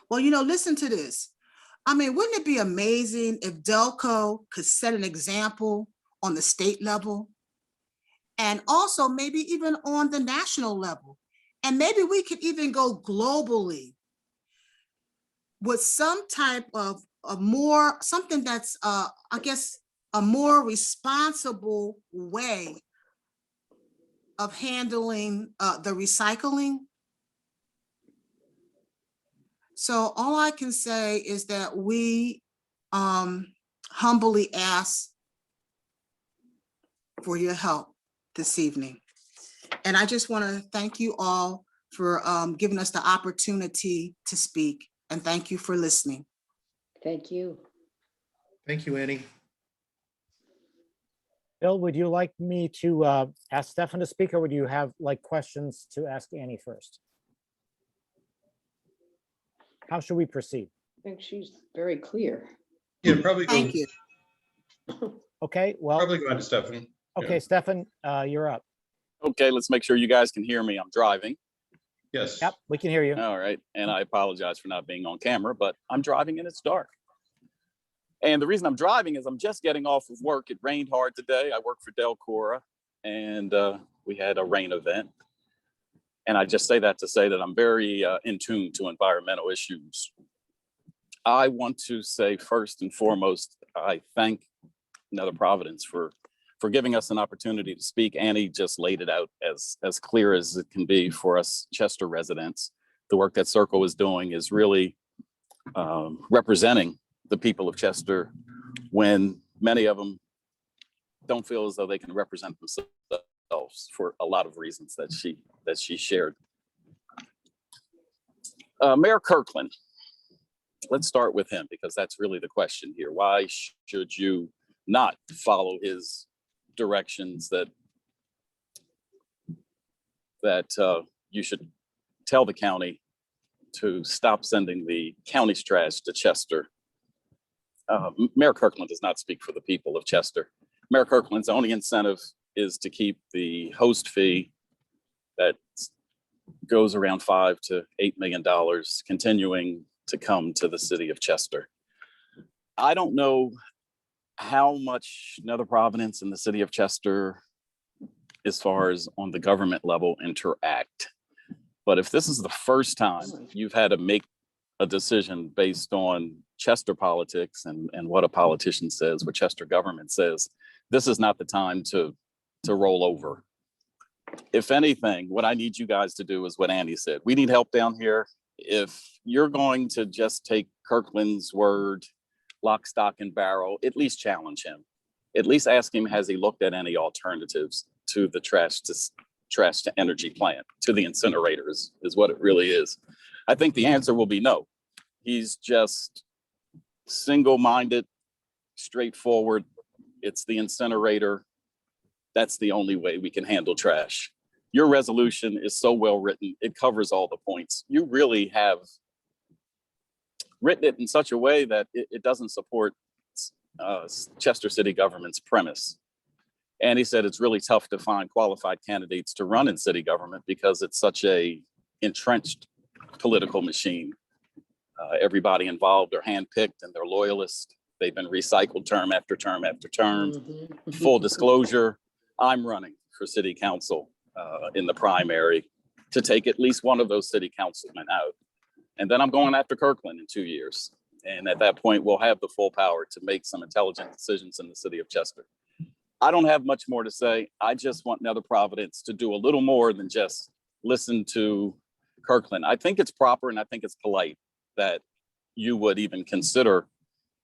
Speaker 10: Well, listen to this. Wouldn't it be amazing if Delco could set an example on the state level and also maybe even on the national level? And maybe we could even go globally with some type of something that's, a more responsible way of handling the recycling. So all I can say is that we humbly ask for your help this evening. And I just want to thank you all for giving us the opportunity to speak. And thank you for listening.
Speaker 2: Thank you.
Speaker 7: Thank you, Annie.
Speaker 11: Bill, would you like me to ask Stefan to speak, or would you have questions to ask Annie first? How should we proceed?
Speaker 2: I think she's very clear.
Speaker 3: Yeah, probably go.
Speaker 10: Thank you.
Speaker 11: Okay, well,
Speaker 3: Probably go on to Stefan.
Speaker 11: okay, Stefan, you're up.
Speaker 6: Okay, let's make sure you guys can hear me. I'm driving.
Speaker 3: Yes.
Speaker 11: Yep, we can hear you.
Speaker 6: All right. And I apologize for not being on camera, but I'm driving and it's dark. And the reason I'm driving is I'm just getting off of work. It rained hard today. I work for Delcora and we had a rain event. And I just say that to say that I'm very in tune to environmental issues. I want to say first and foremost, I thank Nether Providence for giving us an opportunity to speak. Annie just laid it out as clear as it can be for us Chester residents. The work that Circle is doing is really representing the people of Chester when many of them don't feel as though they can represent themselves for a lot of reasons that she shared. Mayor Kirkland, let's start with him because that's really the question here. Why should you not follow his directions that you should tell the county to stop sending the county's trash to Chester? Mayor Kirkland does not speak for the people of Chester. Mayor Kirkland's only incentive is to keep the host fee that goes around $5 to $8 million continuing to come to the city of Chester. I don't know how much Nether Providence and the city of Chester, as far as on the government level, interact. But if this is the first time you've had to make a decision based on Chester politics and what a politician says, what Chester government says. This is not the time to roll over. If anything, what I need you guys to do is what Andy said. We need help down here. If you're going to just take Kirkland's word, lock, stock, and barrel, at least challenge him. At least ask him, has he looked at any alternatives to the trash to energy plant, to the incinerators, is what it really is. I think the answer will be no. He's just single-minded, straightforward. It's the incinerator. That's the only way we can handle trash. Your resolution is so well written. It covers all the points. You really have written it in such a way that it doesn't support Chester city government's premise. And he said it's really tough to find qualified candidates to run in city government because it's such a entrenched political machine. Everybody involved are handpicked and they're loyalists. They've been recycled term after term after term. Full disclosure, I'm running for city council in the primary to take at least one of those city councilmen out. And then I'm going after Kirkland in 2 years. And at that point, we'll have the full power to make some intelligent decisions in the city of Chester. I don't have much more to say. I just want Nether Providence to do a little more than just listen to Kirkland. I think it's proper and I think it's polite that you would even consider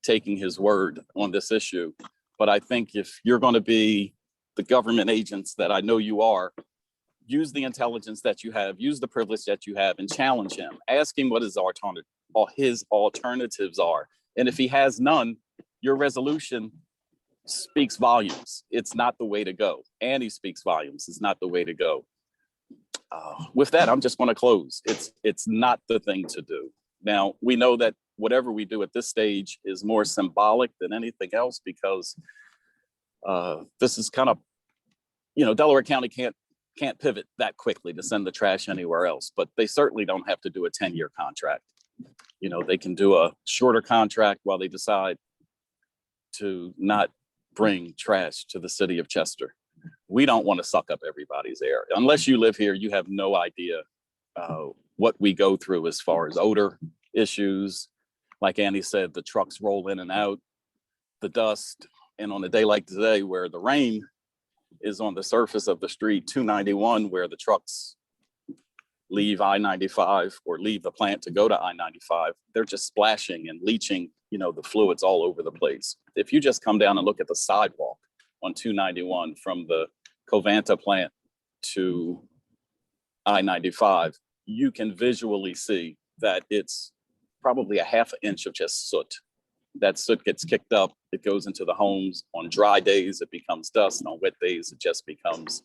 Speaker 6: taking his word on this issue. But I think if you're going to be the government agents that I know you are, use the intelligence that you have, use the privilege that you have, and challenge him. Ask him what his alternatives are. And if he has none, your resolution speaks volumes. It's not the way to go. And he speaks volumes. It's not the way to go. With that, I'm just going to close. It's not the thing to do. Now, we know that whatever we do at this stage is more symbolic than anything else because this is kind of, Delaware County can't pivot that quickly to send the trash anywhere else, but they certainly don't have to do a 10-year contract. They can do a shorter contract while they decide to not bring trash to the city of Chester. We don't want to suck up everybody's air. Unless you live here, you have no idea what we go through as far as odor issues. Like Andy said, the trucks roll in and out, the dust. And on a day like today, where the rain is on the surface of the street 291, where the trucks leave I-95 or leave the plant to go to I-95, they're just splashing and leaching, the fluids all over the place. If you just come down and look at the sidewalk on 291 from the Covanta plant to I-95, you can visually see that it's probably a half an inch of just soot. That soot gets kicked up, it goes into the homes. On dry days, it becomes dust, and on wet days, it just becomes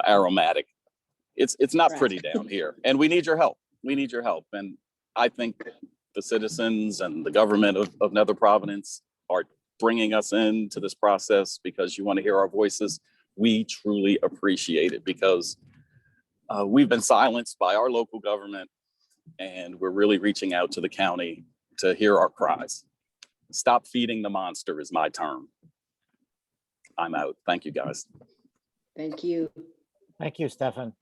Speaker 6: aromatic. It's not pretty down here, and we need your help. We need your help, and I think the citizens and the government of Nether Providence are bringing us into this process because you want to hear our voices. We truly appreciate it because we've been silenced by our local government, and we're really reaching out to the county to hear our cries. Stop feeding the monster is my term. I'm out. Thank you, guys.
Speaker 2: Thank you.
Speaker 11: Thank you, Stefan.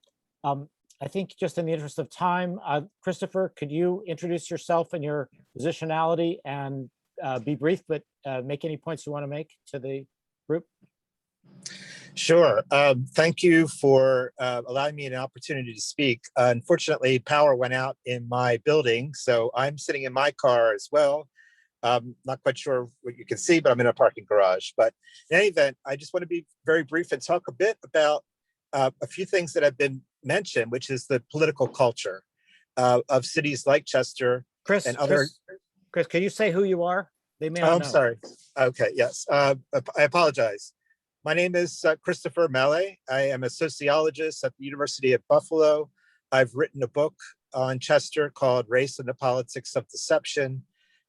Speaker 11: I think just in the interest of time, Christopher, could you introduce yourself and your positionality and be brief, but make any points you want to make to the group?
Speaker 12: Sure. Thank you for allowing me an opportunity to speak. Unfortunately, power went out in my building, so I'm sitting in my car as well. Not quite sure what you can see, but I'm in a parking garage. But in any event, I just want to be very brief and talk a bit about a few things that have been mentioned, which is the political culture of cities like Chester and other.
Speaker 11: Chris, can you say who you are? They may not know.
Speaker 12: I'm sorry. Okay, yes. I apologize. My name is Christopher Mele. I am a sociologist at the University of Buffalo. I've written a book on Chester called Race and the Politics of Deception.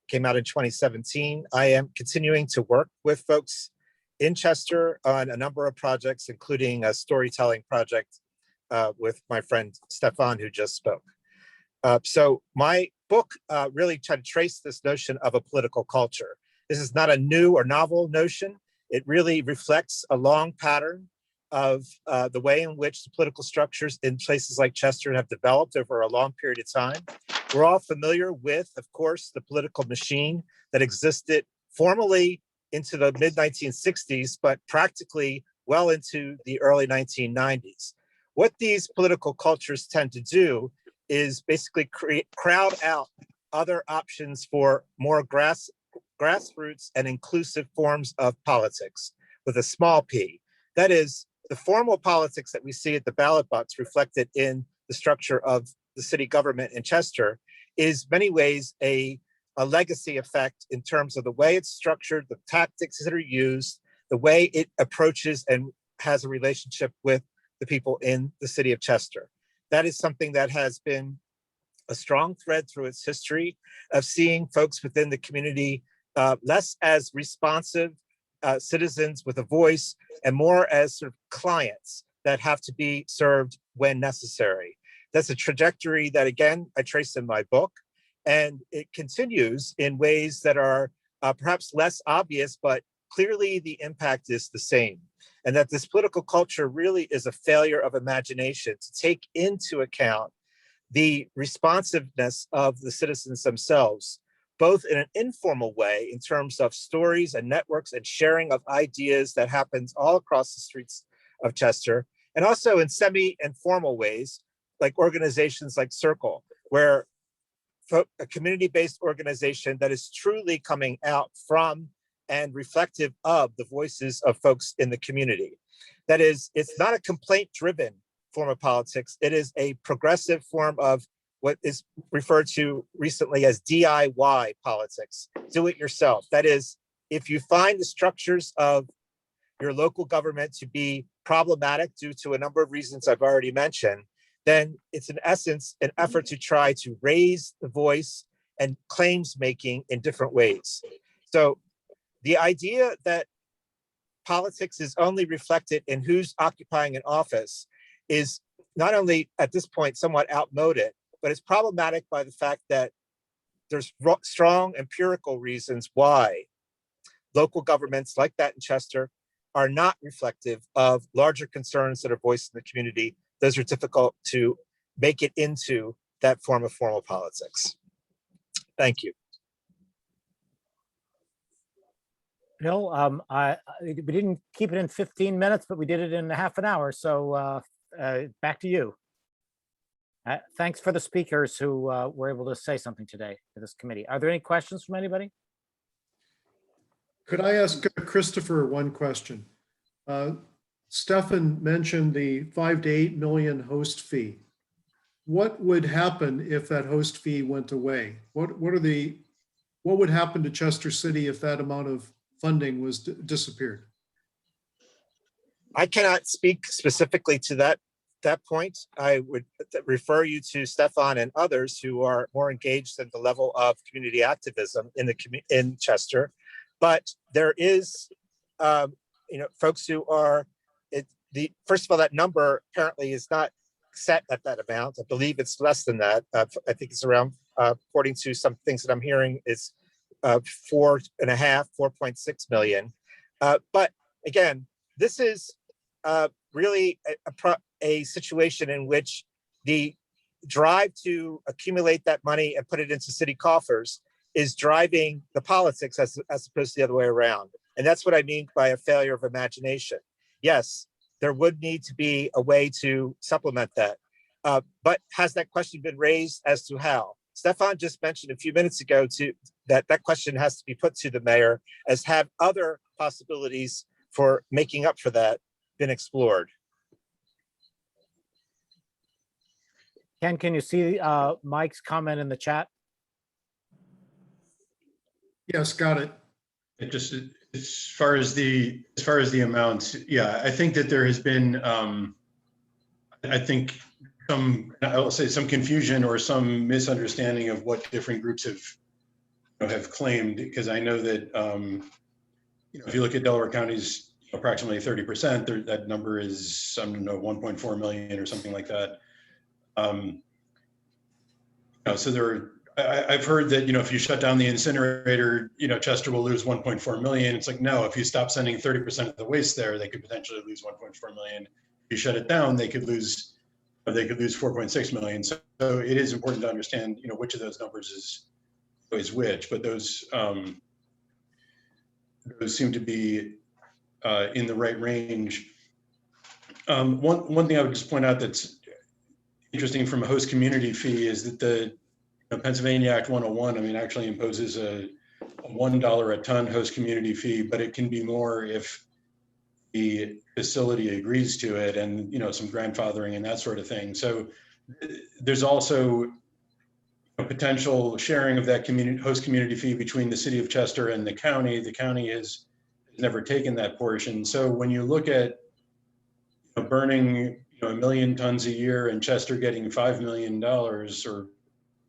Speaker 12: Came out in 2017. I am continuing to work with folks in Chester on a number of projects, including a storytelling project with my friend Stefan, who just spoke. So my book really tried to trace this notion of a political culture. This is not a new or novel notion. It really reflects a long pattern of the way in which the political structures in places like Chester have developed over a long period of time. We're all familiar with, of course, the political machine that existed formally into the mid 1960s, but practically well into the early 1990s. What these political cultures tend to do is basically crowd out other options for more grassroots and inclusive forms of politics with a small p. That is, the formal politics that we see at the ballot box reflected in the structure of the city government in Chester is many ways a legacy effect in terms of the way it's structured, the tactics that are used, the way it approaches and has a relationship with the people in the city of Chester. That is something that has been a strong thread through its history of seeing folks within the community less as responsive citizens with a voice and more as sort of clients that have to be served when necessary. That's a trajectory that, again, I trace in my book, and it continues in ways that are perhaps less obvious, but clearly the impact is the same. And that this political culture really is a failure of imagination to take into account the responsiveness of the citizens themselves, both in an informal way in terms of stories and networks and sharing of ideas that happens all across the streets of Chester, and also in semi-informal ways, like organizations like Circle, where a community-based organization that is truly coming out from and reflective of the voices of folks in the community. That is, it's not a complaint-driven form of politics. It is a progressive form of what is referred to recently as DIY politics, do it yourself. That is, if you find the structures of your local government to be problematic due to a number of reasons I've already mentioned, then it's in essence an effort to try to raise the voice and claims making in different ways. So the idea that politics is only reflected in who's occupying an office is not only at this point somewhat outmoded, but it's problematic by the fact that there's strong empirical reasons why local governments like that in Chester are not reflective of larger concerns that are voiced in the community. Those are difficult to make it into that form of formal politics. Thank you.
Speaker 11: Bill, we didn't keep it in 15 minutes, but we did it in half an hour. So back to you. Thanks for the speakers who were able to say something today to this committee. Are there any questions from anybody?
Speaker 7: Could I ask Christopher one question? Stefan mentioned the 5 to 8 million host fee. What would happen if that host fee went away? What would happen to Chester City if that amount of funding was disappeared?
Speaker 12: I cannot speak specifically to that point. I would refer you to Stefan and others who are more engaged at the level of community activism in Chester. But there is, folks who are, first of all, that number apparently is not set at that amount. I believe it's less than that. I think it's around, according to some things that I'm hearing, is 4.6 million. But again, this is really a situation in which the drive to accumulate that money and put it into city coffers is driving the politics as opposed to the other way around. And that's what I mean by a failure of imagination. Yes, there would need to be a way to supplement that. But has that question been raised as to how? Stefan just mentioned a few minutes ago that question has to be put to the mayor, as have other possibilities for making up for that been explored.
Speaker 11: Ken, can you see Mike's comment in the chat?
Speaker 7: Yes, got it.
Speaker 3: It just as far as the amounts, yeah, I think that there has been, I think I'll say some confusion or some misunderstanding of what different groups have claimed, because I know that if you look at Delaware County's approximately 30%, that number is, I don't know, 1.4 million or something like that. So I've heard that, if you shut down the incinerator, Chester will lose 1.4 million. It's like, no, if you stop sending 30% of the waste there, they could potentially lose 1.4 million. If you shut it down, they could lose they could lose 4.6 million. So it is important to understand, which of those numbers is which, but those seem to be in the right range. One thing I would just point out that's interesting from a host community fee is that the Pennsylvania Act 101, actually imposes a $1 a ton host community fee, but it can be more if the facility agrees to it, and some grandfathering and that sort of thing. So there's also a potential sharing of that host community fee between the city of Chester and the county. The county has never taken that portion. So when you look at burning 1 million tons a year and Chester getting $5 million or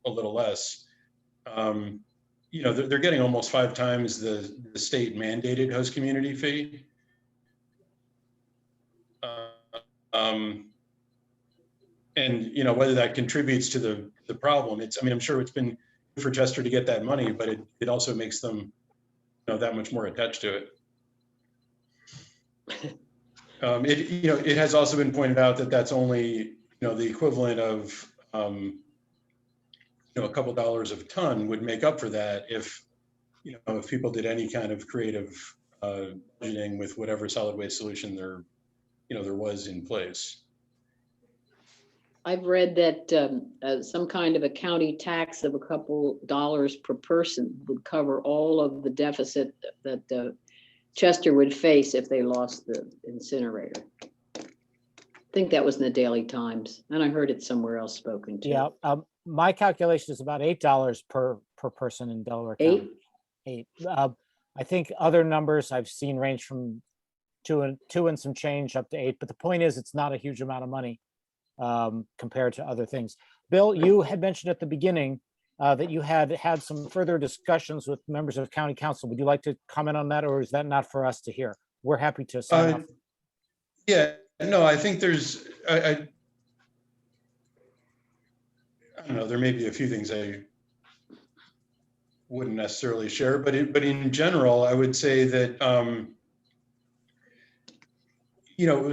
Speaker 3: a little less, they're getting almost 5 times the state mandated host community fee. And whether that contributes to the problem, I'm sure it's been good for Chester to get that money, but it also makes them that much more attached to it. It has also been pointed out that that's only the equivalent of a couple dollars a ton would make up for that if if people did any kind of creative budgeting with whatever solid waste solution there was in place.
Speaker 2: I've read that some kind of a county tax of a couple dollars per person would cover all of the deficit that Chester would face if they lost the incinerator. I think that was in the Daily Times, and I heard it somewhere else spoken to.
Speaker 11: Yeah, my calculation is about $8 per person in Delaware County. Eight. I think other numbers I've seen range from two and some change up to 8. But the point is, it's not a huge amount of money compared to other things. Bill, you had mentioned at the beginning that you had some further discussions with members of county council. Would you like to comment on that, or is that not for us to hear? We're happy to sign off.
Speaker 3: Yeah, no, I think there's, I don't know, there may be a few things I wouldn't necessarily share, but in general, I would say that,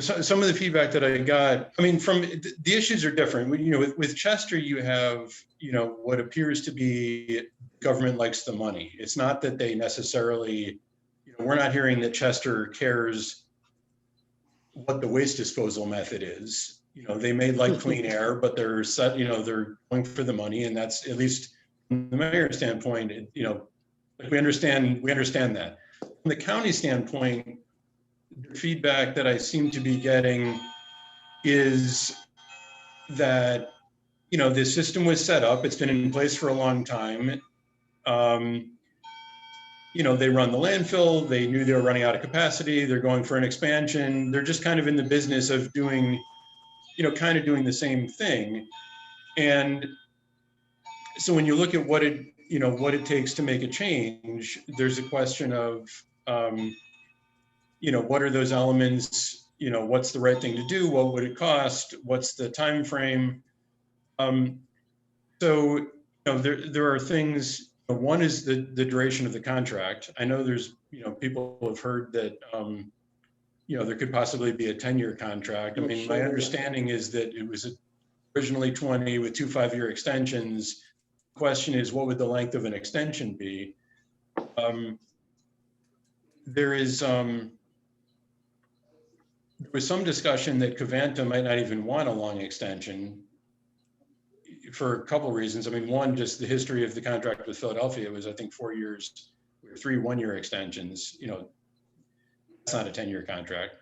Speaker 3: some of the feedback that I got, from the issues are different. With Chester, you have, what appears to be government likes the money. It's not that they necessarily, we're not hearing that Chester cares what the waste disposal method is. They may like clean air, but they're set, they're going for the money, and that's, at least from the mayor's standpoint, we understand that. From the county standpoint, the feedback that I seem to be getting is that, this system was set up, it's been in place for a long time. They run the landfill, they knew they were running out of capacity, they're going for an expansion, they're just kind of in the business of doing, kind of doing the same thing. And so when you look at what it takes to make a change, there's a question of, what are those elements? What's the right thing to do? What would it cost? What's the time frame? So there are things. One is the duration of the contract. I know there's people have heard that there could possibly be a 10-year contract. My understanding is that it was originally 20 with 2 5-year extensions. The question is, what would the length of an extension be? There was some discussion that Covanta might not even want a long extension for a couple of reasons. One, just the history of the contract with Philadelphia. It was, I think, 4 years, 3 1-year extensions. It's not a 10-year contract.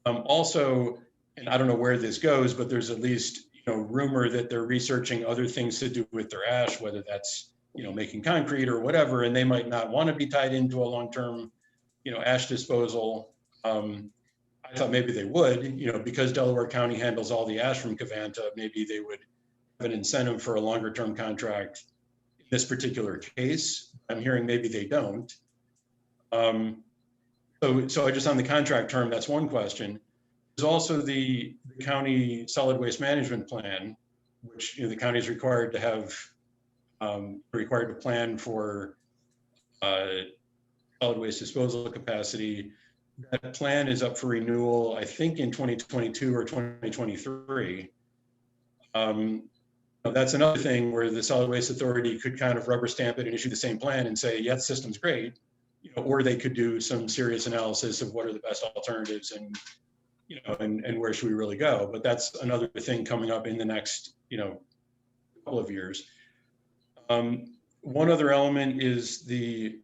Speaker 3: Also, and I don't know where this goes, but there's at least, rumor that they're researching other things to do with their ash, whether that's, making concrete or whatever, and they might not want to be tied into a long-term, ash disposal. I thought maybe they would, because Delaware County handles all the ash from Covanta, maybe they would have an incentive for a longer term contract in this particular case. I'm hearing maybe they don't. So just on the contract term, that's one question. There's also the county solid waste management plan, which the county is required to have, required to plan for solid waste disposal capacity. That plan is up for renewal, I think, in 2022 or 2023. That's another thing where the Solid Waste Authority could kind of rubber stamp it and issue the same plan and say, yeah, the system's great, or they could do some serious analysis of what are the best alternatives and, and where should we really go? But that's another thing coming up in the next, couple of years. One other element is the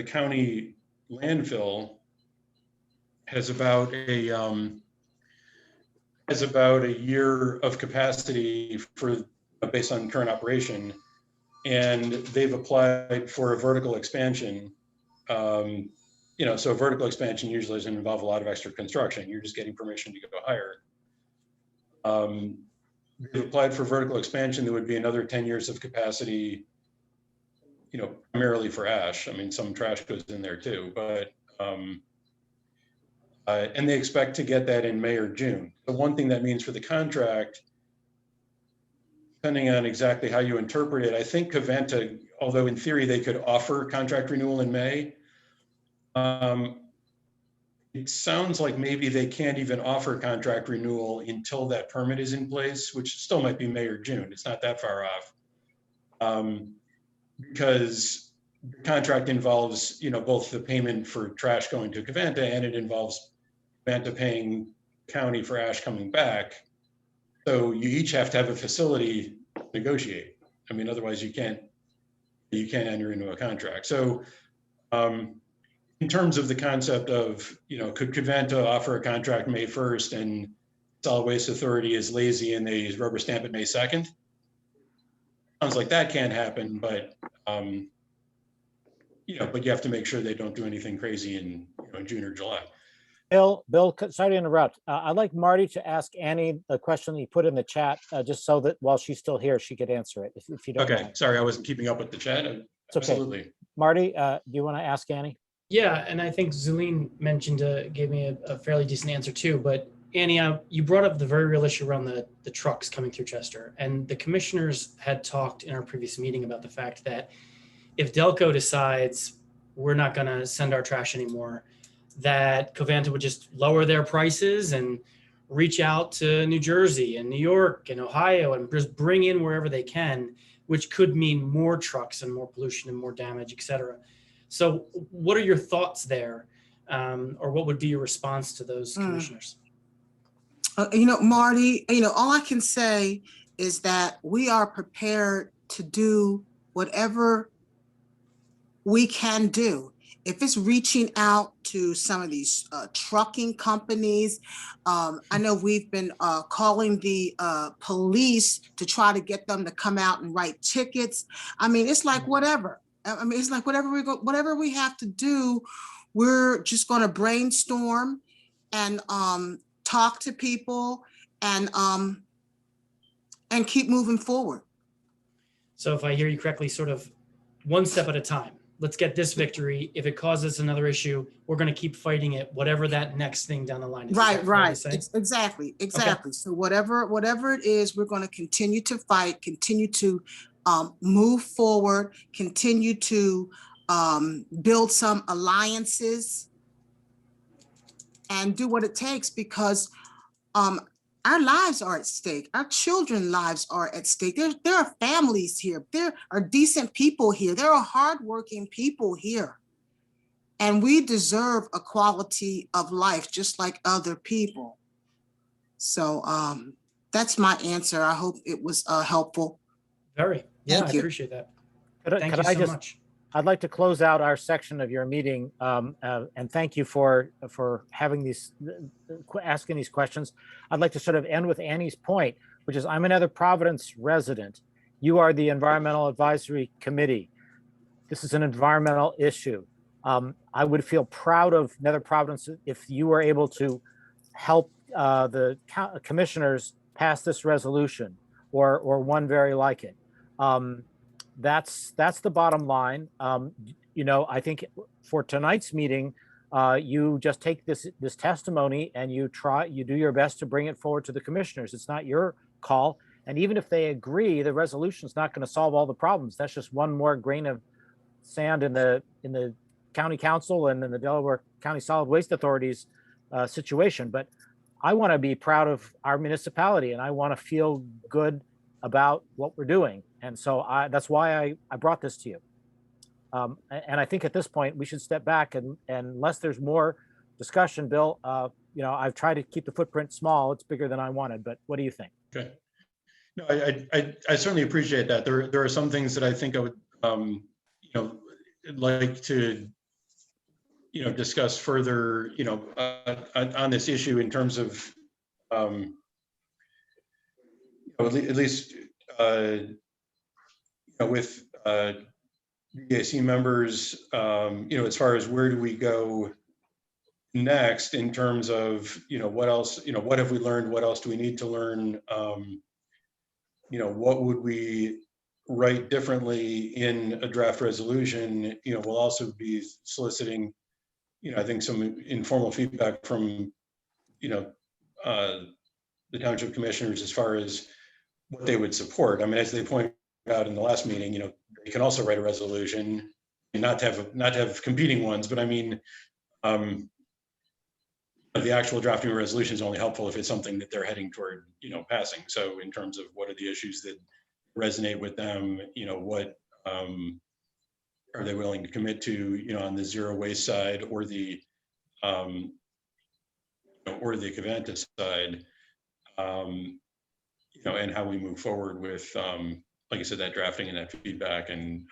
Speaker 3: county landfill has about a year of capacity based on current operation, and they've applied for a vertical expansion. So a vertical expansion usually doesn't involve a lot of extra construction. You're just getting permission to go higher. They've applied for vertical expansion. There would be another 10 years of capacity, primarily for ash. I mean, some trash goes in there too, but and they expect to get that in May or June. The one thing that means for the contract, depending on exactly how you interpret it, I think Covanta, although in theory they could offer contract renewal in May, it sounds like maybe they can't even offer contract renewal until that permit is in place, which still might be May or June. It's not that far off. Because the contract involves, both the payment for trash going to Covanta, and it involves Covanta paying county for ash coming back. So you each have to have a facility to negotiate. I mean, otherwise you can't enter into a contract. So in terms of the concept of, could Covanta offer a contract May 1st and Solid Waste Authority is lazy and they rubber stamp it May 2nd? Sounds like that can't happen, but but you have to make sure they don't do anything crazy in June or July.
Speaker 11: Bill, sorry to interrupt. I'd like Marty to ask Annie the question that you put in the chat, just so that while she's still here, she could answer it, if you don't
Speaker 3: Okay,
Speaker 11: mind.
Speaker 3: sorry, I wasn't keeping up with the chat.
Speaker 11: It's okay.
Speaker 3: Absolutely.
Speaker 11: Marty, do you want to ask Annie?
Speaker 9: Yeah, and I think Zuline mentioned, gave me a fairly decent answer too, but Annie, you brought up the very real issue around the trucks coming through Chester, and the commissioners had talked in our previous meeting about the fact that if Delco decides we're not going to send our trash anymore, that Covanta would just lower their prices and reach out to New Jersey and New York and Ohio and just bring in wherever they can, which could mean more trucks and more pollution and more damage, et cetera. So what are your thoughts there? Or what would be your response to those commissioners?
Speaker 10: Marty, all I can say is that we are prepared to do whatever we can do. If it's reaching out to some of these trucking companies, I know we've been calling the police to try to get them to come out and write tickets. I mean, it's like whatever. I mean, it's like whatever we have to do, we're just going to brainstorm and talk to people and keep moving forward.
Speaker 9: So if I hear you correctly, sort of one step at a time. Let's get this victory. If it causes another issue, we're going to keep fighting it, whatever that next thing down the line is.
Speaker 10: Right. Exactly. Okay. So whatever it is, we're going to continue to fight, continue to move forward, continue to build some alliances and do what it takes, because our lives are at stake. Our children's lives are at stake. There are families here. There are decent people here. There are hardworking people here. And we deserve a quality of life just like other people. So that's my answer. I hope it was helpful.
Speaker 9: Very. Yeah, I appreciate that. Thank you so much.
Speaker 11: I'd like to close out our section of your meeting and thank you for having asking these questions. I'd like to sort of end with Annie's point, which is I'm another Providence resident. You are the Environmental Advisory Committee. This is an environmental issue. I would feel proud of Nether Providence if you were able to help the commissioners pass this resolution or one very like it. That's the bottom line. I think for tonight's meeting, you just take this testimony and you do your best to bring it forward to the commissioners. It's not your call. And even if they agree, the resolution is not going to solve all the problems. That's just one more grain of sand in the county council and in the Delaware County Solid Waste Authority's situation. But I want to be proud of our municipality and I want to feel good about what we're doing. And so that's why I brought this to you. And I think at this point we should step back and unless there's more discussion, Bill, you know, I've tried to keep the footprint small. It's bigger than I wanted, but what do you think?
Speaker 3: Okay. No, I certainly appreciate that. There are some things that I think I would, you know, like to, you know, discuss further, you know, on this issue in terms of, you know, at least, you know, with EAC members, you know, as far as where do we go next in terms of, you know, what else, you know, what have we learned? What else do we need to learn? You know, what would we write differently in a draft resolution? You know, we'll also be soliciting, you know, I think some informal feedback from, you know, the township commissioners as far as what they would support. I mean, as they pointed out in the last meeting, you know, you can also write a resolution and not to have competing ones, but I mean, the actual drafting of a resolution is only helpful if it's something that they're heading toward, you know, passing. So in terms of what are the issues that resonate with them, you know, what are they willing to commit to, you know, on the zero waste side or the Covanta side, you know, and how we move forward with, like I said, that drafting and that feedback and,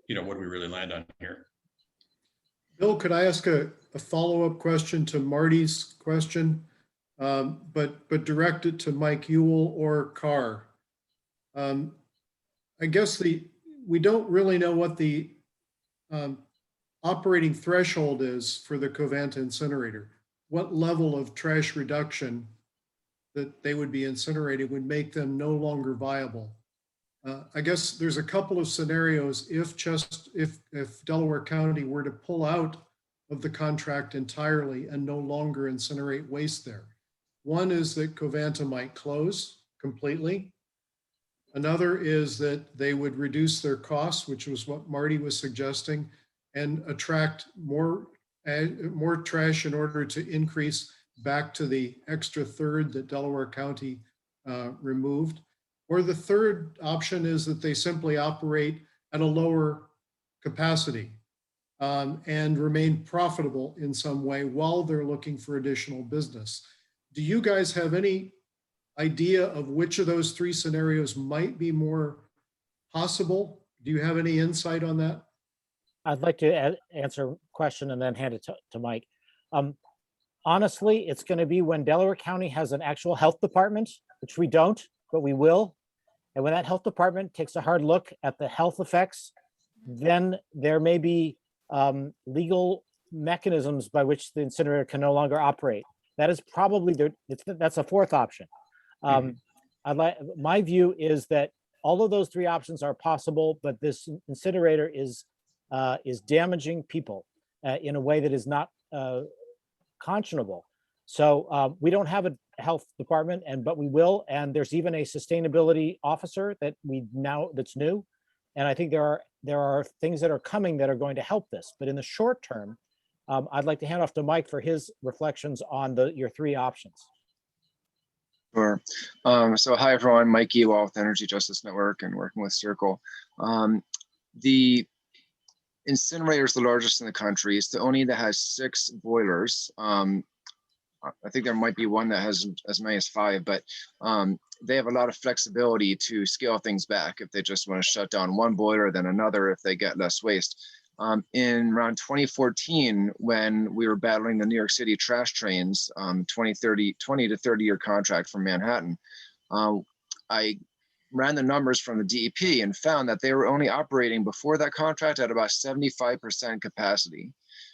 Speaker 3: you know, what do we really land on here?
Speaker 7: Bill, could I ask a follow-up question to Marty's question, but direct it to Mike Ewell or Carr? I guess we don't really know what the operating threshold is for the Covanta incinerator. What level of trash reduction that they would be incinerating would make them no longer viable? I guess there's a couple of scenarios if Delaware County were to pull out of the contract entirely and no longer incinerate waste there. One is that Covanta might close completely. Another is that they would reduce their costs, which was what Marty was suggesting, and attract more trash in order to increase back to the extra third that Delaware County removed. Or the third option is that they simply operate at a lower capacity and remain profitable in some way while they're looking for additional business. Do you guys have any idea of which of those three scenarios might be more possible? Do you have any insight on that?
Speaker 11: I'd like to answer a question and then hand it to Mike. Honestly, it's going to be when Delaware County has an actual health department, which we don't, but we will. And when that health department takes a hard look at the health effects, then there may be legal mechanisms by which the incinerator can no longer operate. That is probably that's a fourth option. My view is that all of those three options are possible, but this incinerator is damaging people in a way that is not conscionable. So we don't have a health department, but we will. And there's even a sustainability officer that's new. And I think there are things that are coming that are going to help this. But in the short term, I'd like to hand off to Mike for his reflections on your three options.
Speaker 13: Sure. So hi, everyone. Mike Ewell with Energy Justice Network and working with Circle. The incinerator is the largest in the country. It's the only that has 6 boilers. I think there might be one that has as many as 5, but they have a lot of flexibility to scale things back if they just want to shut down one boiler, then another if they get less waste. In around 2014, when we were battling the New York City trash trains, 20 to 30 year contract from Manhattan, I ran the numbers from the DEP and found that they were only operating before that contract at about 75% capacity.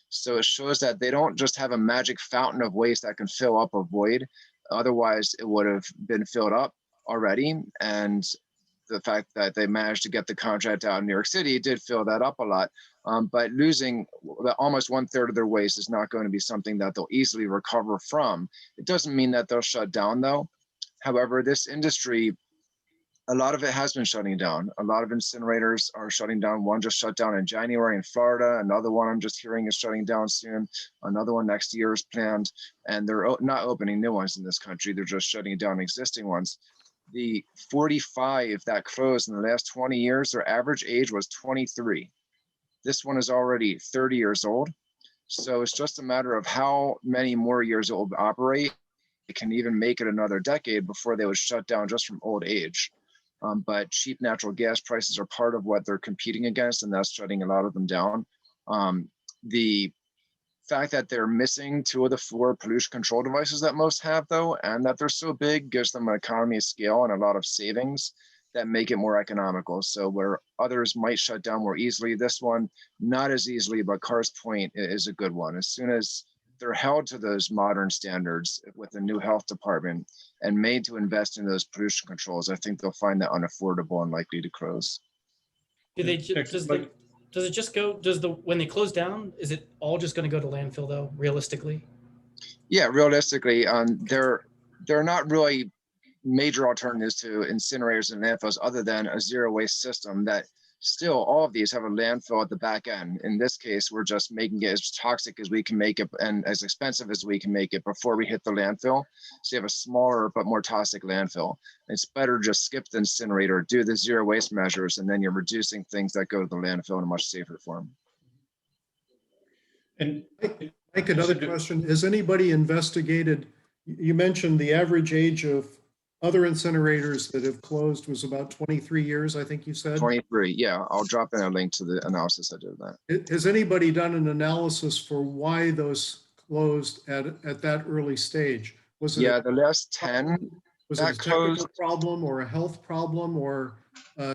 Speaker 13: So it shows that they don't just have a magic fountain of waste that can fill up a void. Otherwise, it would have been filled up already. And the fact that they managed to get the contract out in New York City did fill that up a lot. But losing almost 1/3 of their waste is not going to be something that they'll easily recover from. It doesn't mean that they'll shut down though. However, this industry a lot of it has been shutting down. A lot of incinerators are shutting down. One just shut down in January in Florida. Another one I'm just hearing is shutting down soon. Another one next year is planned. And they're not opening new ones in this country. They're just shutting down existing ones. The 45 that closed in the last 20 years, their average age was 23. This one is already 30 years old. So it's just a matter of how many more years it will operate. It can even make it another decade before they would shut down just from old age. But cheap natural gas prices are part of what they're competing against, and that's shutting a lot of them down. The fact that they're missing 2 of the 4 pollution control devices that most have, though, and that they're so big, gives them an economy of scale and a lot of savings that make it more economical. So where others might shut down more easily, this one not as easily, but Carr's point is a good one. As soon as they're held to those modern standards with the new health department and made to invest in those pollution controls, I think they'll find that unaffordable and likely to close.
Speaker 9: Do they, does it just go, when they close down, is it all just going to go to landfill though, realistically?
Speaker 13: Yeah, realistically, they're not really major alternatives to incinerators and landfills other than a zero waste system that still all of these have a landfill at the back end. In this case, we're just making it as toxic as we can make it and as expensive as we can make it before we hit the landfill. So you have a smaller but more toxic landfill. It's better just skip the incinerator, do the zero waste measures, and then you're reducing things that go to the landfill in a much safer form.
Speaker 3: And
Speaker 7: Mike, another question. Has anybody investigated, you mentioned the average age of other incinerators that have closed was about 23 years, I think you said? 23,
Speaker 13: yeah. I'll drop in a link to the analysis I did of that.
Speaker 7: Has anybody done an analysis for why those closed at that early stage? Was it
Speaker 13: the last 10
Speaker 7: was it a technical problem or a health problem or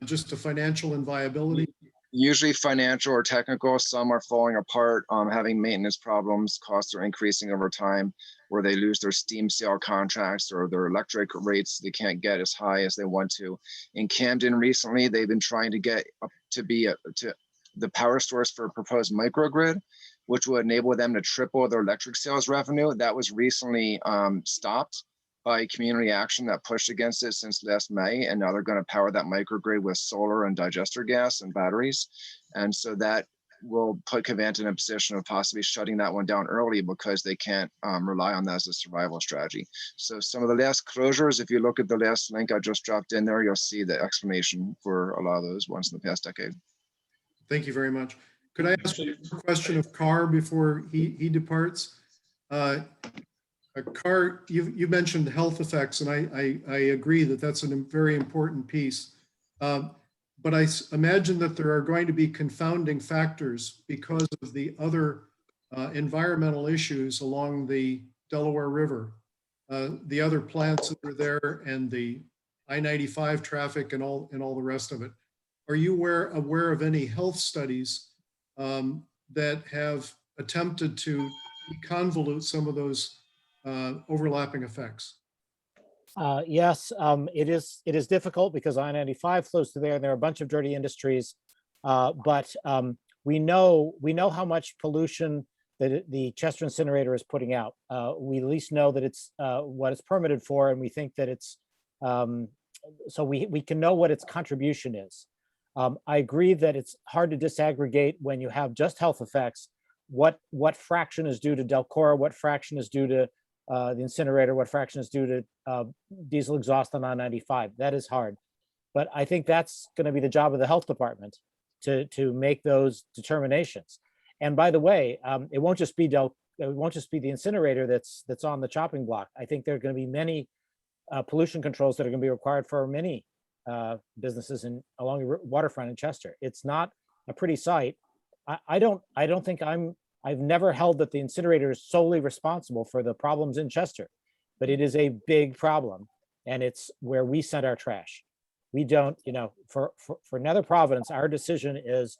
Speaker 7: just a financial inviability?
Speaker 13: Usually financial or technical. Some are falling apart, having maintenance problems. Costs are increasing over time, where they lose their steam sale contracts or their electric rates they can't get as high as they want to. In Camden recently, they've been trying to get up to be to the power source for a proposed microgrid, which would enable them to triple their electric sales revenue. That was recently stopped by community action that pushed against it since last May. And now they're going to power that microgrid with solar and digester gas and batteries. And so that will put Covanta in a position of possibly shutting that one down early because they can't rely on that as a survival strategy. So some of the last closures, if you look at the last link I just dropped in there, you'll see the explanation for a lot of those ones in the past decade.
Speaker 7: Thank you very much. Could I ask a question of Carr before he departs? Carr, you mentioned health effects, and I agree that that's a very important piece. But I imagine that there are going to be confounding factors because of the other environmental issues along the Delaware River, the other plants that are there, and the I-95 traffic and all the rest of it. Are you aware of any health studies that have attempted to convolute some of those overlapping effects?
Speaker 11: Yes, it is difficult because I-95 flows through there and there are a bunch of dirty industries. But we know how much pollution that the Chester incinerator is putting out. We at least know that it's what it's permitted for, and we think that it's so we can know what its contribution is. I agree that it's hard to disaggregate when you have just health effects. What fraction is due to Delcora? What fraction is due to the incinerator? What fraction is due to diesel exhaust on I-95? That is hard, but I think that's going to be the job of the health department to make those determinations. And by the way, it won't just be the incinerator that's on the chopping block. I think there are going to be many pollution controls that are going to be required for many businesses along the waterfront in Chester. It's not a pretty sight. I've never held that the incinerator is solely responsible for the problems in Chester, but it is a big problem, and it's where we send our trash. We don't, for Nether Providence, our decision is,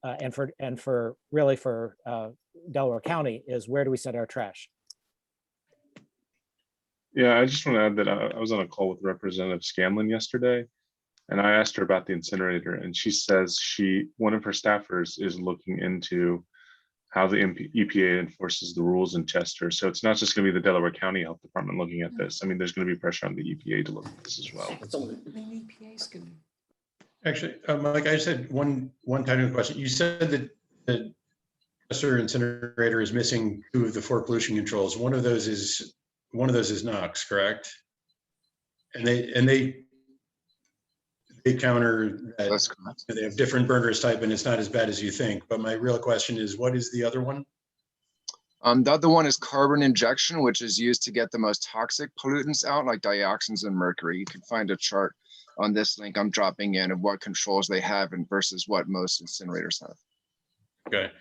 Speaker 11: and for Delaware County is, where do we send our trash?
Speaker 1: Yeah, I just want to add that I was on a call with Representative Scanlon yesterday, and I asked her about the incinerator, and she says one of her staffers is looking into how the EPA enforces the rules in Chester. So it's not just going to be the Delaware County Health Department looking at this. I mean, there's going to be pressure on the EPA to look at this as well.
Speaker 2: Excellent.
Speaker 3: Actually, Mike, I just had one technical question. You said that the Chester incinerator is missing 2 of the 4 pollution controls. One of those is NOx, correct? And they counter that.
Speaker 13: That's correct.
Speaker 3: They have different burners type, and it's not as bad as you think. But my real question is, what is the other one?
Speaker 13: The other one is carbon injection, which is used to get the most toxic pollutants out, like dioxins and mercury. You can find a chart on this link I'm dropping in of what controls they have and versus what most incinerators have.
Speaker 3: Okay.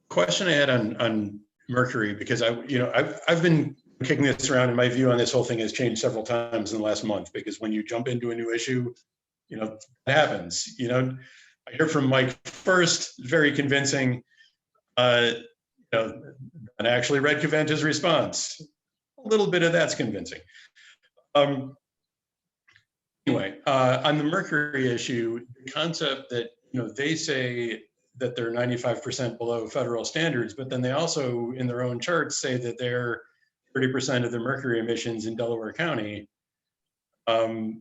Speaker 3: Question I had on mercury, because I've been kicking this around, and my view on this whole thing has changed several times in the last month, because when you jump into a new issue, it happens. I hear from Mike first, very convincing. And actually read Caventa's response. A little bit of that's convincing. Anyway, on the mercury issue, the concept that, they say that they're 95% below federal standards, but then they also, in their own charts, say that they're 30% of the mercury emissions in Delaware County. Sounds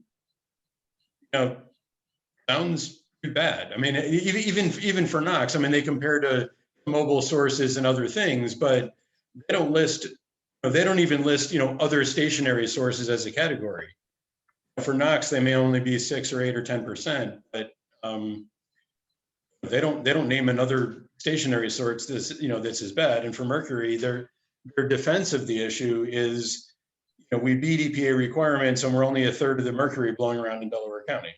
Speaker 3: pretty bad. I mean, even for NOx, I mean, they compare to mobile sources and other things, but they don't list, they don't even list, other stationary sources as a category. For NOx, they may only be 6 or 8 or 10%, but they don't name another stationary source that's as bad. And for mercury, their defense of the issue is, we beat EPA requirements and we're only 1/3 of the mercury blowing around in Delaware County.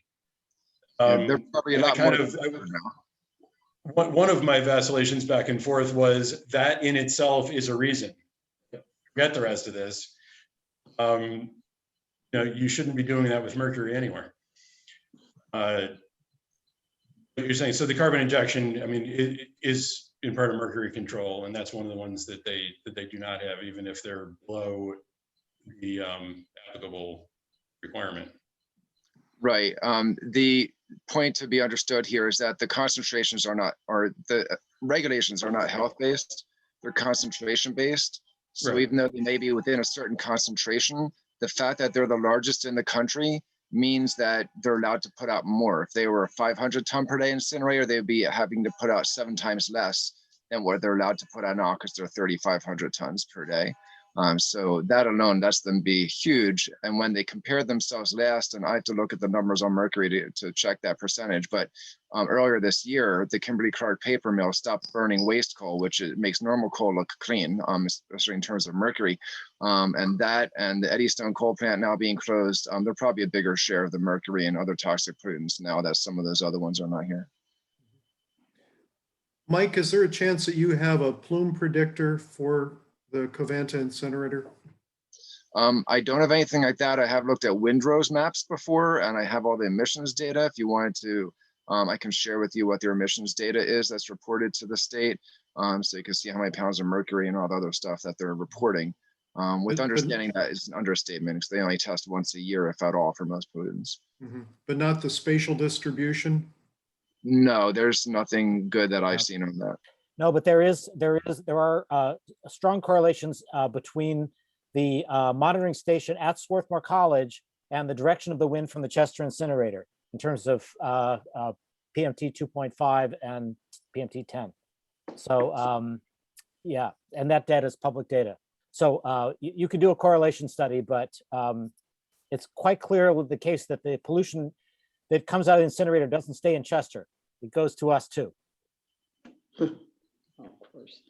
Speaker 13: They're probably a lot more now.
Speaker 3: One of my vacillations back and forth was that in itself is a reason. Forget the rest of this. You shouldn't be doing that with mercury anywhere. What you're saying, so the carbon injection, I mean, it is in part of mercury control, and that's one of the ones that they do not have, even if they're below the applicable requirement.
Speaker 13: Right. The point to be understood here is that the concentrations the regulations are not health-based, they're concentration-based. So
Speaker 3: Right.
Speaker 13: even though they may be within a certain concentration, the fact that they're the largest in the country means that they're allowed to put out more. If they were a 500 ton per day incinerator, they'd be having to put out 7 times less than what they're allowed to put out now, because they're 3,500 tons per day. So that alone, that's them be huge. And when they compared themselves last, and I have to look at the numbers on mercury to check that percentage, but earlier this year, the Kimberly-Clark paper mill stopped burning waste coal, which makes normal coal look clean, especially in terms of mercury. And the Eddystone coal plant now being closed, they're probably a bigger share of the mercury and other toxic pollutants now that some of those other ones are not here.
Speaker 7: Mike, is there a chance that you have a plume predictor for the Covanta incinerator?
Speaker 13: I don't have anything like that. I have looked at Windrow's maps before, and I have all the emissions data. If you wanted to, I can share with you what their emissions data is that's reported to the state, so you can see how many pounds of mercury and all the other stuff that they're reporting. With understanding that is an understatement, because they only test once a year, if at all, for most pollutants.
Speaker 7: But not the spatial distribution?
Speaker 13: No, there's nothing good that I've seen on that.
Speaker 11: No, but there are strong correlations between the monitoring station at Swarthmore College and the direction of the wind from the Chester incinerator in terms of PMT 2.5 and PMT 10. So yeah, and that data is public data. So you could do a correlation study, but it's quite clear with the case that the pollution that comes out of the incinerator doesn't stay in Chester. It goes to us too.
Speaker 2: Of course.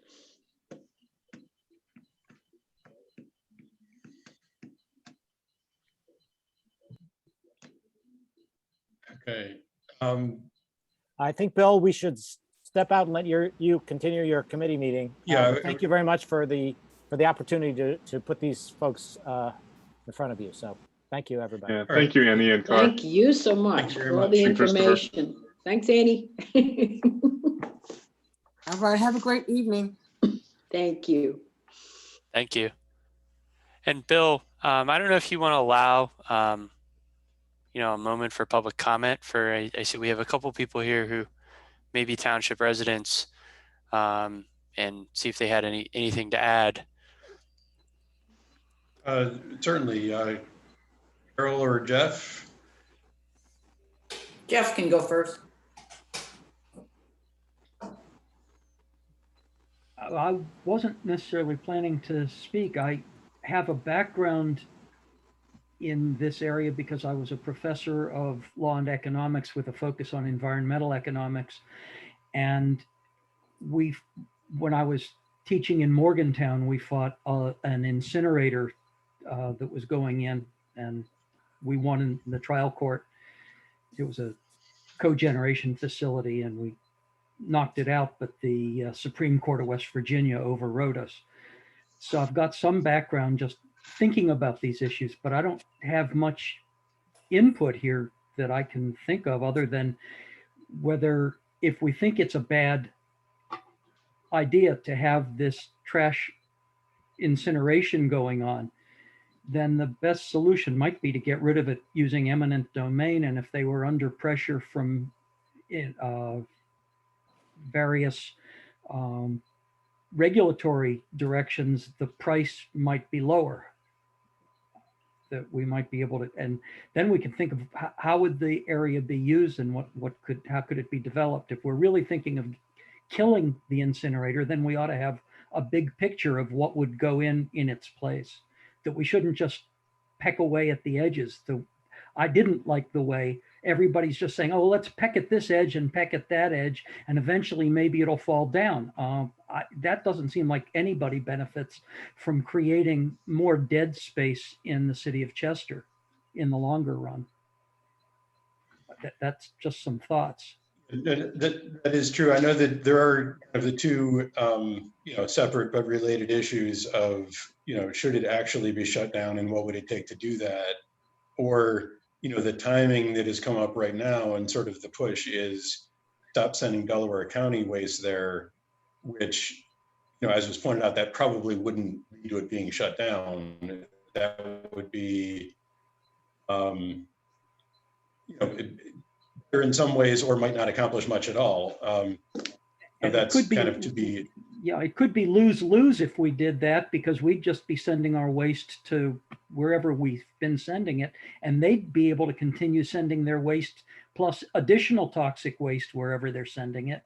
Speaker 3: Okay.
Speaker 11: I think, Bill, we should step out and let you continue your committee meeting.
Speaker 3: Yeah.
Speaker 11: Thank you very much for the opportunity to put these folks in front of you. So thank you, everybody.
Speaker 1: Yeah, thank you, Annie and Carr.
Speaker 2: Thank you so much
Speaker 3: very
Speaker 2: for all
Speaker 3: much.
Speaker 2: the
Speaker 1: Thank you, Christopher.
Speaker 2: information. Thanks, Annie.
Speaker 10: All right, have a great evening.
Speaker 2: Thank you.
Speaker 4: Thank you. And Bill, I don't know if you want to allow, a moment for public comment. I see we have a couple people here who may be township residents. and see if they had anything to add.
Speaker 3: Certainly, Carol or Jeff?
Speaker 2: Jeff can go first.
Speaker 14: I wasn't necessarily planning to speak. I have a background in this area because I was a professor of law and economics with a focus on environmental economics. And when I was teaching in Morgantown, we fought an incinerator that was going in, and we won in the trial court. It was a cogeneration facility, and we knocked it out, but the Supreme Court of West Virginia overrode us. So I've got some background just thinking about these issues, but I don't have much input here that I can think of other than whether, if we think it's a bad idea to have this trash incineration going on, then the best solution might be to get rid of it using eminent domain. And if they were under pressure from various regulatory directions, the price might be lower. That we might be able to, and then we can think of how would the area be used and how could it be developed. If we're really thinking of killing the incinerator, then we ought to have a big picture of what would go in its place, that we shouldn't just peck away at the edges. I didn't like the way everybody's just saying, oh, let's peck at this edge and peck at that edge, and eventually maybe it'll fall down. That doesn't seem like anybody benefits from creating more dead space in the city of Chester in the longer run. That's just some thoughts.
Speaker 3: That is true. I know that there are kind of the two, separate but related issues of, should it actually be shut down and what would it take to do that? Or, the timing that has come up right now and sort of the push is stop sending Delaware County waste there, which, as was pointed out, that probably wouldn't lead to it being shut down. That would be, in some ways, or might not accomplish much at all. And that's kind of to be.
Speaker 14: Yeah, it could be lose-lose if we did that, because we'd just be sending our waste to wherever we've been sending it, and they'd be able to continue sending their waste plus additional toxic waste wherever they're sending it.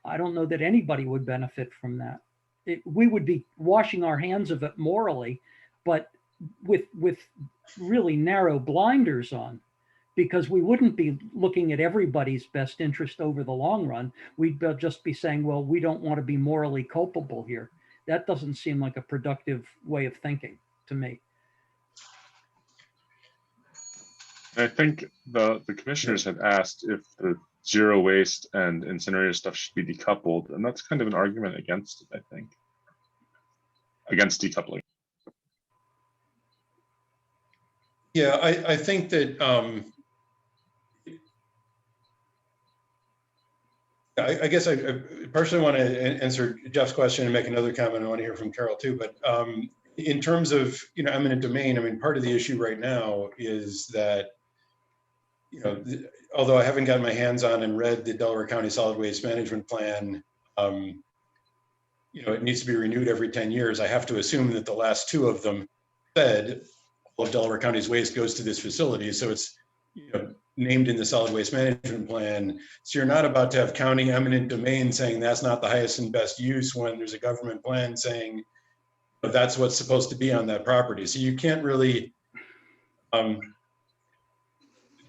Speaker 14: I don't know that anybody would benefit from that. We would be washing our hands of it morally, but with really narrow blinders on, because we wouldn't be looking at everybody's best interest over the long run. We'd just be saying, well, we don't want to be morally culpable here. That doesn't seem like a productive way of thinking to me.
Speaker 1: I think the commissioners had asked if the zero waste and incinerator stuff should be decoupled, and that's kind of an argument against it, I think, against decoupling.
Speaker 3: Yeah, I think that I guess I personally want to answer Jeff's question and make another comment. I want to hear from Carol too. But in terms of eminent domain, I mean, part of the issue right now is that although I haven't gotten my hands on and read the Delaware County Solid Waste Management Plan, it needs to be renewed every 10 years. I have to assume that the last two of them said all of Delaware County's waste goes to this facility, so it's named in the solid waste management plan. So you're not about to have county eminent domain saying that's not the highest and best use when there's a government plan saying that's what's supposed to be on that property. So you can't really, it's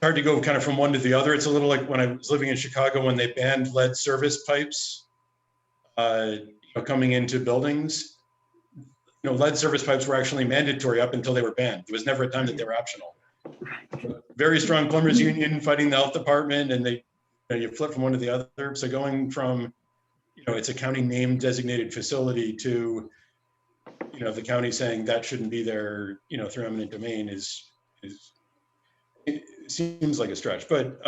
Speaker 3: hard to go kind of from one to the other. It's a little like when I was living in Chicago when they banned lead service pipes coming into buildings. Lead service pipes were actually mandatory up until they were banned. There was never a time that they were optional. Very strong plumbers union fighting the health department, and they you flip from one to the other. So going from it's a county named designated facility to the county saying that shouldn't be there through eminent domain is it seems like a stretch. But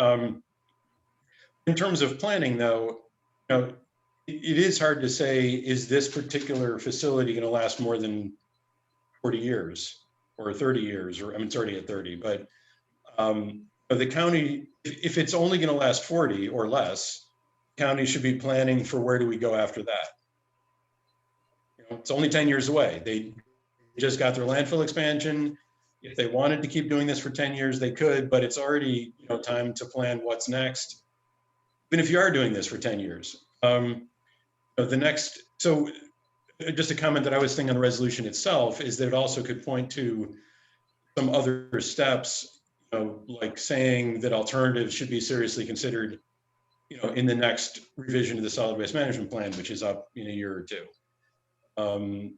Speaker 3: in terms of planning, though, it is hard to say, is this particular facility going to last more than 40 years or 30 years, or I mean, it's already at 30, but the county, if it's only going to last 40 or less, county should be planning for where do we go after that. You know, it's only 10 years away. They just got their landfill expansion. If they wanted to keep doing this for 10 years, they could, but it's already, you know, time to plan what's next. Even if you are doing this for 10 years. The next, so just a comment that I was thinking on the resolution itself is that it also could point to some other steps, you know, like saying that alternatives should be seriously considered, you know, in the next revision of the solid waste management plan, which is up in a year or two. And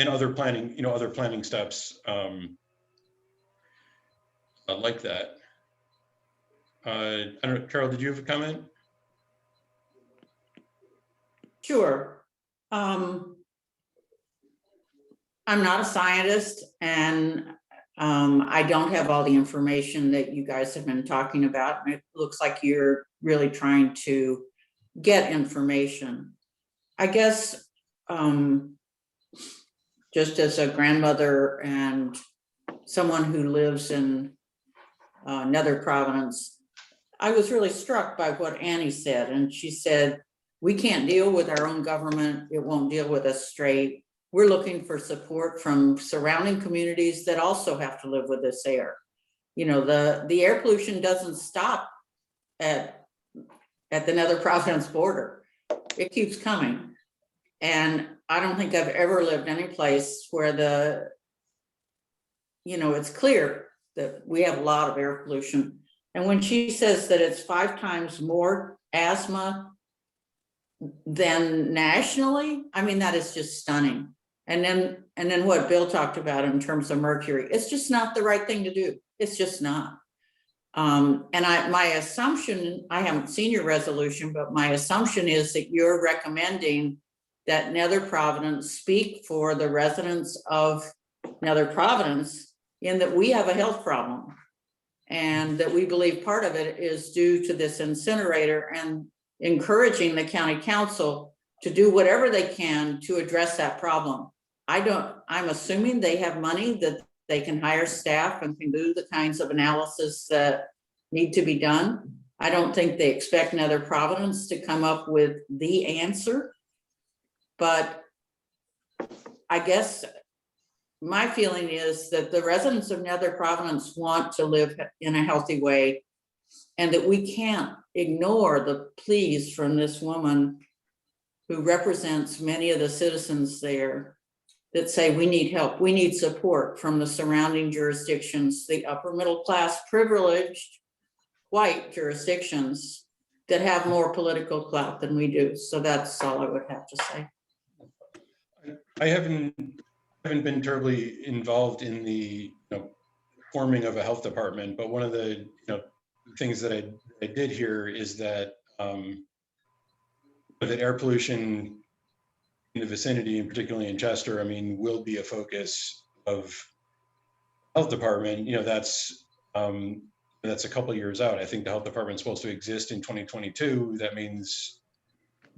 Speaker 3: other planning, you know, other planning steps like that. I don't know, Carol, did you have a comment?
Speaker 15: Sure. I'm not a scientist, and I don't have all the information that you guys have been talking about. It looks like you're really trying to get information. I guess just as a grandmother and someone who lives in Nether Providence, I was really struck by what Annie said. And she said, we can't deal with our own government. It won't deal with us straight. We're looking for support from surrounding communities that also have to live with this air. You know, the air pollution doesn't stop at the Nether Providence border. It keeps coming. And I don't think I've ever lived any place where it's clear that we have a lot of air pollution. And when she says that it's 5 times more asthma than nationally, I mean, that is just stunning. And then what Bill talked about in terms of mercury, it's just not the right thing to do. It's just not. And my assumption, I haven't seen your resolution, but my assumption is that you're recommending that Nether Providence speak for the residents of Nether Providence in that we have a health problem, and that we believe part of it is due to this incinerator, and encouraging the county council to do whatever they can to address that problem. I'm assuming they have money that they can hire staff and can do the kinds of analysis that need to be done. I don't think they expect Nether Providence to come up with the answer, but I guess my feeling is that the residents of Nether Providence want to live in a healthy way, and that we can't ignore the pleas from this woman who represents many of the citizens there that say we need help, we need support from the surrounding jurisdictions, the upper middle class privileged white jurisdictions that have more political clout than we do. So that's all I would have to say.
Speaker 3: I haven't been terribly involved in the forming of a health department, but one of the things that I did hear is that that air pollution in the vicinity, and particularly in Chester, I mean, will be a focus of health department. That's a couple years out. I think the health department is supposed to exist in 2022. That means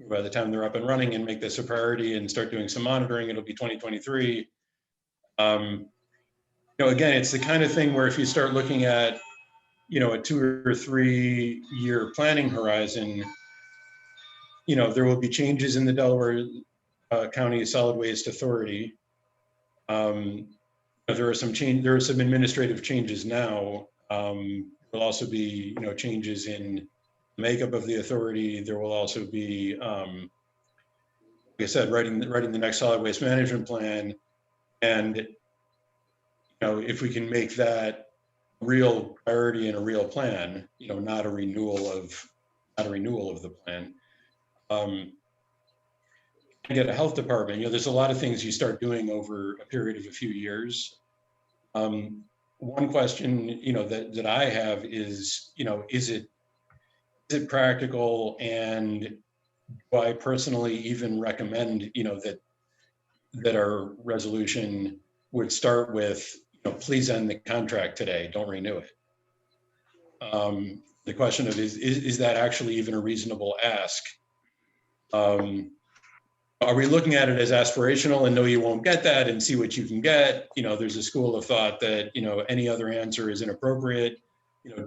Speaker 3: by the time they're up and running and make this a priority and start doing some monitoring, it'll be 2023. Again, it's the kind of thing where if you start looking at, a 2 or 3 year planning horizon, there will be changes in the Delaware County Solid Waste Authority. There are some administrative changes now. There'll also be, changes in makeup of the authority. There will also be, like I said, writing the next solid waste management plan. And, if we can make that a real priority and a real plan, not a renewal of the plan. Get a health department, there's a lot of things you start doing over a period of a few years. One question, that I have is, is it practical, and do I personally even recommend, that our resolution would start with, please end the contract today, don't renew it. The question of is that actually even a reasonable ask? Are we looking at it as aspirational and know you won't get that and see what you can get? There's a school of thought that, any other answer is inappropriate.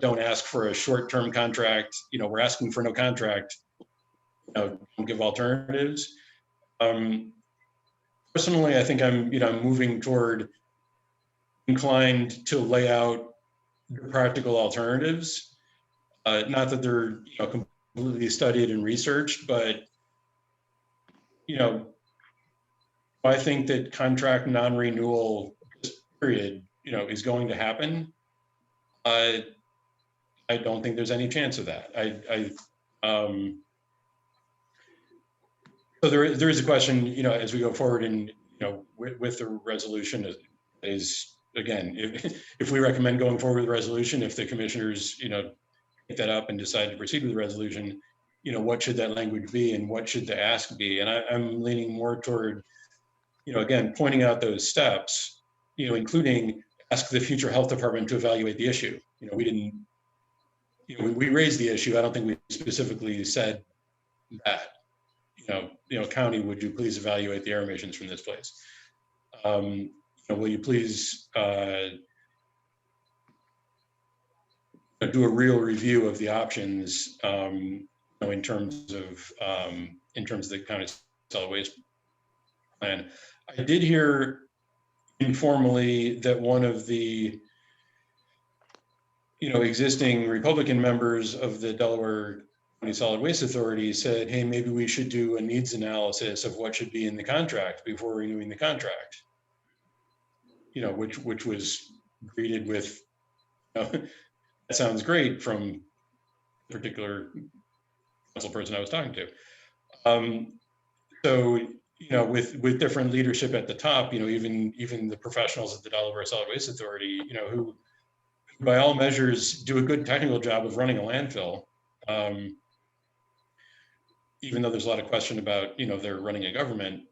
Speaker 3: don't ask for a short-term contract. We're asking for no contract. Don't give alternatives. Personally, I think I'm moving toward inclined to lay out practical alternatives. Not that they're completely studied and researched, but I think that contract non-renewal period is going to happen. I don't think there's any chance of that. So there is a question, as we go forward and with the resolution is again, if we recommend going forward with the resolution, if the commissioners pick that up and decide to proceed with the resolution, what should that language be and what should the ask be? And I'm leaning more toward, again, pointing out those steps, including ask the future health department to evaluate the issue. We didn't, we raised the issue. I don't think we specifically said that, county, would you please evaluate the air emissions from this place? Will you please do a real review of the options in terms of the county solid waste plan? I did hear informally that one of the existing Republican members of the Delaware County Solid Waste Authority said, hey, maybe we should do a needs analysis of what should be in the contract before renewing the contract. Which was greeted with, that sounds great from a particular council person I was talking to. So, with different leadership at the top, even the professionals at the Delaware Solid Waste Authority, who by all measures do a good technical job of running a landfill, even though there's a lot of question about, they're running a government.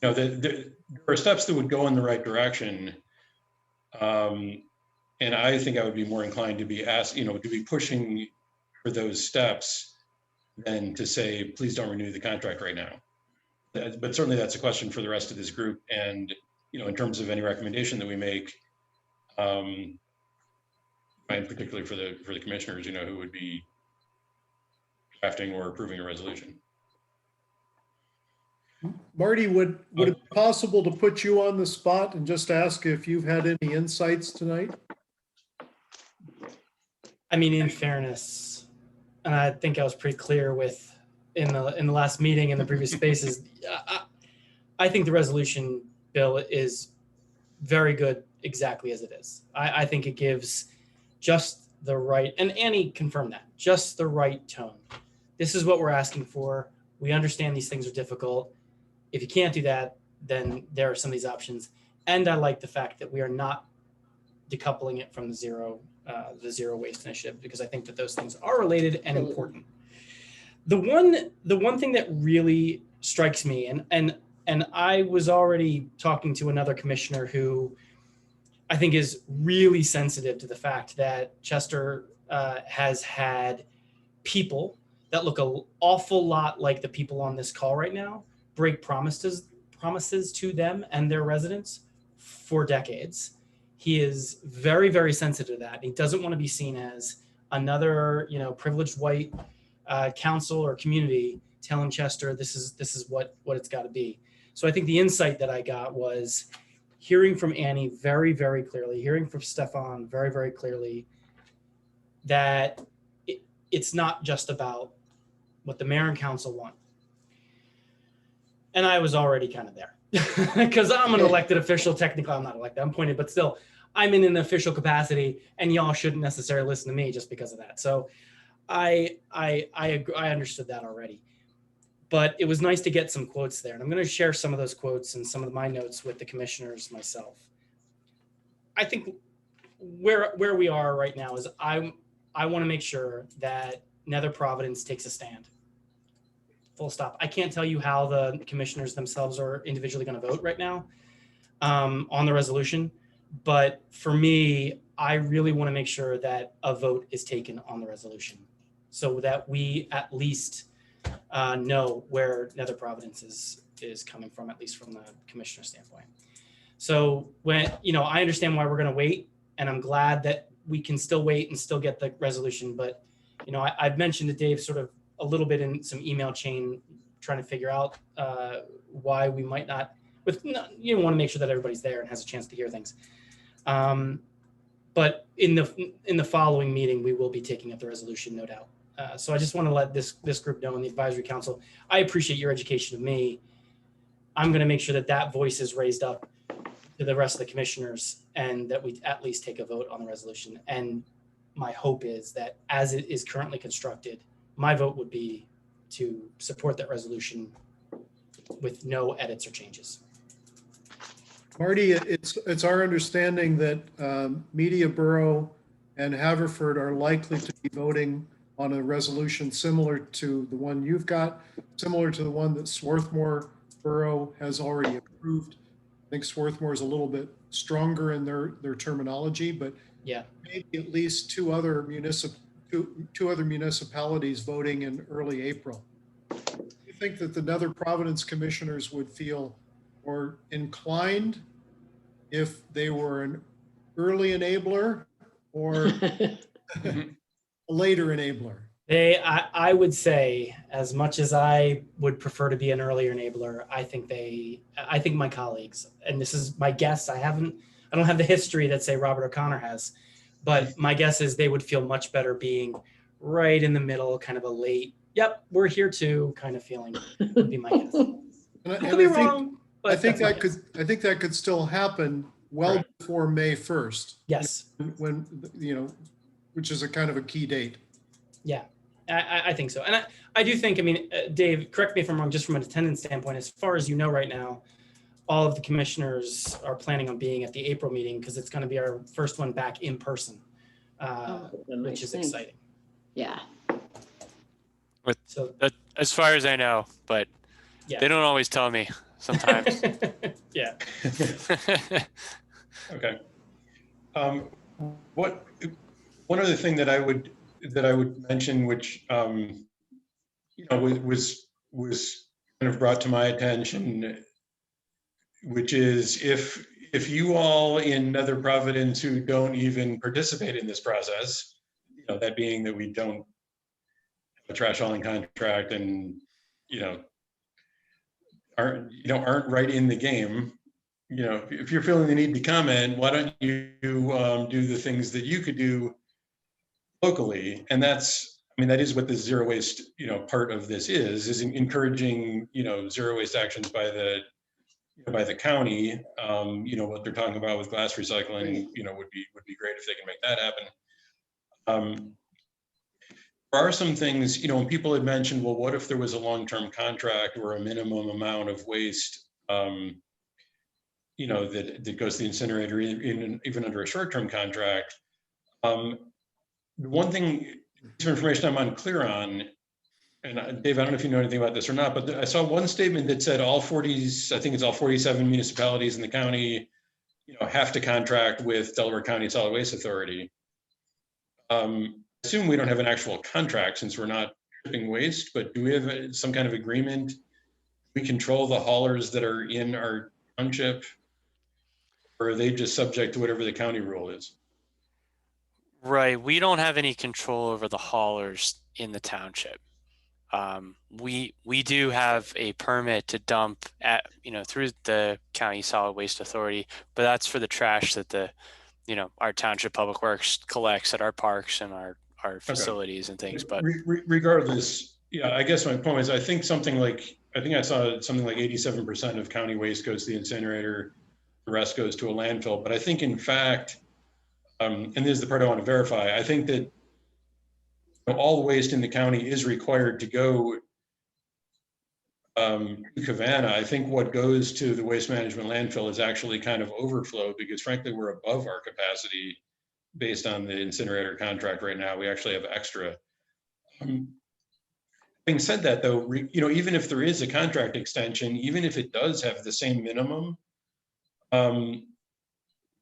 Speaker 3: There are steps that would go in the right direction. And I think I would be more inclined to be asked, to be pushing for those steps than to say, please don't renew the contract right now. But certainly that's a question for the rest of this group. And, in terms of any recommendation that we make, and particularly for the commissioners, who would be drafting or approving a resolution.
Speaker 7: Marty, would it be possible to put you on the spot and just ask if you've had any insights tonight?
Speaker 9: I mean, in fairness, and I think I was pretty clear in the last meeting in the previous spaces, I think the resolution, Bill, is very good exactly as it is. I think it gives just the right, and Annie confirmed that, just the right tone. This is what we're asking for. We understand these things are difficult. If you can't do that, then there are some of these options. And I like the fact that we are not decoupling it from the zero waste initiative, because I think that those things are related and important. The one thing that really strikes me, and I was already talking to another commissioner who I think is really sensitive to the fact that Chester has had people that look an awful lot like the people on this call right now break promises to them and their residents for decades. He is very, very sensitive to that. He doesn't want to be seen as another, privileged white council or community telling Chester this is what it's got to be. So I think the insight that I got was hearing from Annie very, very clearly, hearing from Stefan very, very clearly, that it's not just about what the mayor and council want. And I was already kind of there because I'm an elected official. Technically, I'm not elected, I'm appointed, but still I'm in an official capacity, and y'all shouldn't necessarily listen to me just because of that. So I understood that already, but it was nice to get some quotes there. And I'm going to share some of those quotes and some of my notes with the commissioners myself. I think where we are right now is I want to make sure that Nether Providence takes a stand. Full stop. I can't tell you how the commissioners themselves are individually going to vote right now on the resolution. But for me, I really want to make sure that a vote is taken on the resolution so that we at least know where Nether Providence is coming from, at least from the commissioner standpoint. So when, I understand why we're going to wait, and I'm glad that we can still wait and still get the resolution. But, you know, I've mentioned to Dave sort of a little bit in some email chain, trying to figure out why we might not, you want to make sure that everybody's there and has a chance to hear things. But in the following meeting, we will be taking up the resolution, no doubt. So I just want to let this group know in the advisory council, I appreciate your education of me. I'm going to make sure that that voice is raised up to the rest of the commissioners and that we at least take a vote on the resolution. And my hope is that as it is currently constructed, my vote would be to support that resolution with no edits or changes.
Speaker 7: Marty, it's our understanding that Media Borough and Haverford are likely to be voting on a resolution similar to the one you've got, similar to the one that Swarthmore Borough has already approved. I think Swarthmore is a little bit stronger in their terminology, but
Speaker 9: yeah,
Speaker 7: maybe at least two other municipalities voting in early April. Do you think that the Nether Providence commissioners would feel more inclined if they were an early enabler or a later enabler?
Speaker 9: I would say, as much as I would prefer to be an earlier enabler, I think my colleagues, and this is my guess, I don't have the history that say Robert O'Connor has, but my guess is they would feel much better being right in the middle, kind of a late, yep, we're here too kind of feeling would be my guess. I could be wrong, but
Speaker 7: I think that could still happen well
Speaker 9: right
Speaker 7: before May 1st.
Speaker 9: Yes.
Speaker 7: When, which is a kind of a key date.
Speaker 9: Yeah, I think so. And I do think, I mean, Dave, correct me if I'm wrong, just from an attendance standpoint, as far as you know right now, all of the commissioners are planning on being at the April meeting because it's going to be our first one back in person, which is exciting.
Speaker 2: Yeah.
Speaker 4: So as far as I know, but
Speaker 9: yeah,
Speaker 4: they don't always tell me sometimes.
Speaker 9: Yeah.
Speaker 3: Okay. One other thing that I would mention, which was kind of brought to my attention, which is if you all in Nether Providence who don't even participate in this process, that being that we don't have a trash hauling contract and aren't right in the game, if you're feeling the need to comment, why don't you do the things that you could do locally? And that is what the zero waste, part of this is encouraging, zero waste actions by the county. What they're talking about with glass recycling, would be great if they can make that happen. There are some things, when people had mentioned, well, what if there was a long-term contract or a minimum amount of waste, that goes to the incinerator, even under a short-term contract. One thing, some information I'm unclear on, and Dave, I don't know if you know anything about this or not, but I saw one statement that said all 47 municipalities in the county, have to contract with Delaware County Solid Waste Authority. I assume we don't have an actual contract since we're not shipping waste, but do we have some kind of agreement? We control the haulers that are in our township, or are they just subject to whatever the county rule is?
Speaker 4: Right. We don't have any control over the haulers in the township. We do have a permit to dump through the county solid waste authority, but that's for the trash that our township public works collects at our parks and our facilities and things. But
Speaker 3: regardless, yeah, I guess my point is, I think I saw something like 87% of county waste goes to the incinerator, the rest goes to a landfill. But I think in fact, and this is the part I want to verify, I think that all waste in the county is required to go to Cavanna. I think what goes to the waste management landfill is actually kind of overflow because frankly, we're above our capacity based on the incinerator contract right now. We actually have extra. Having said that though, even if there is a contract extension, even if it does have the same minimum,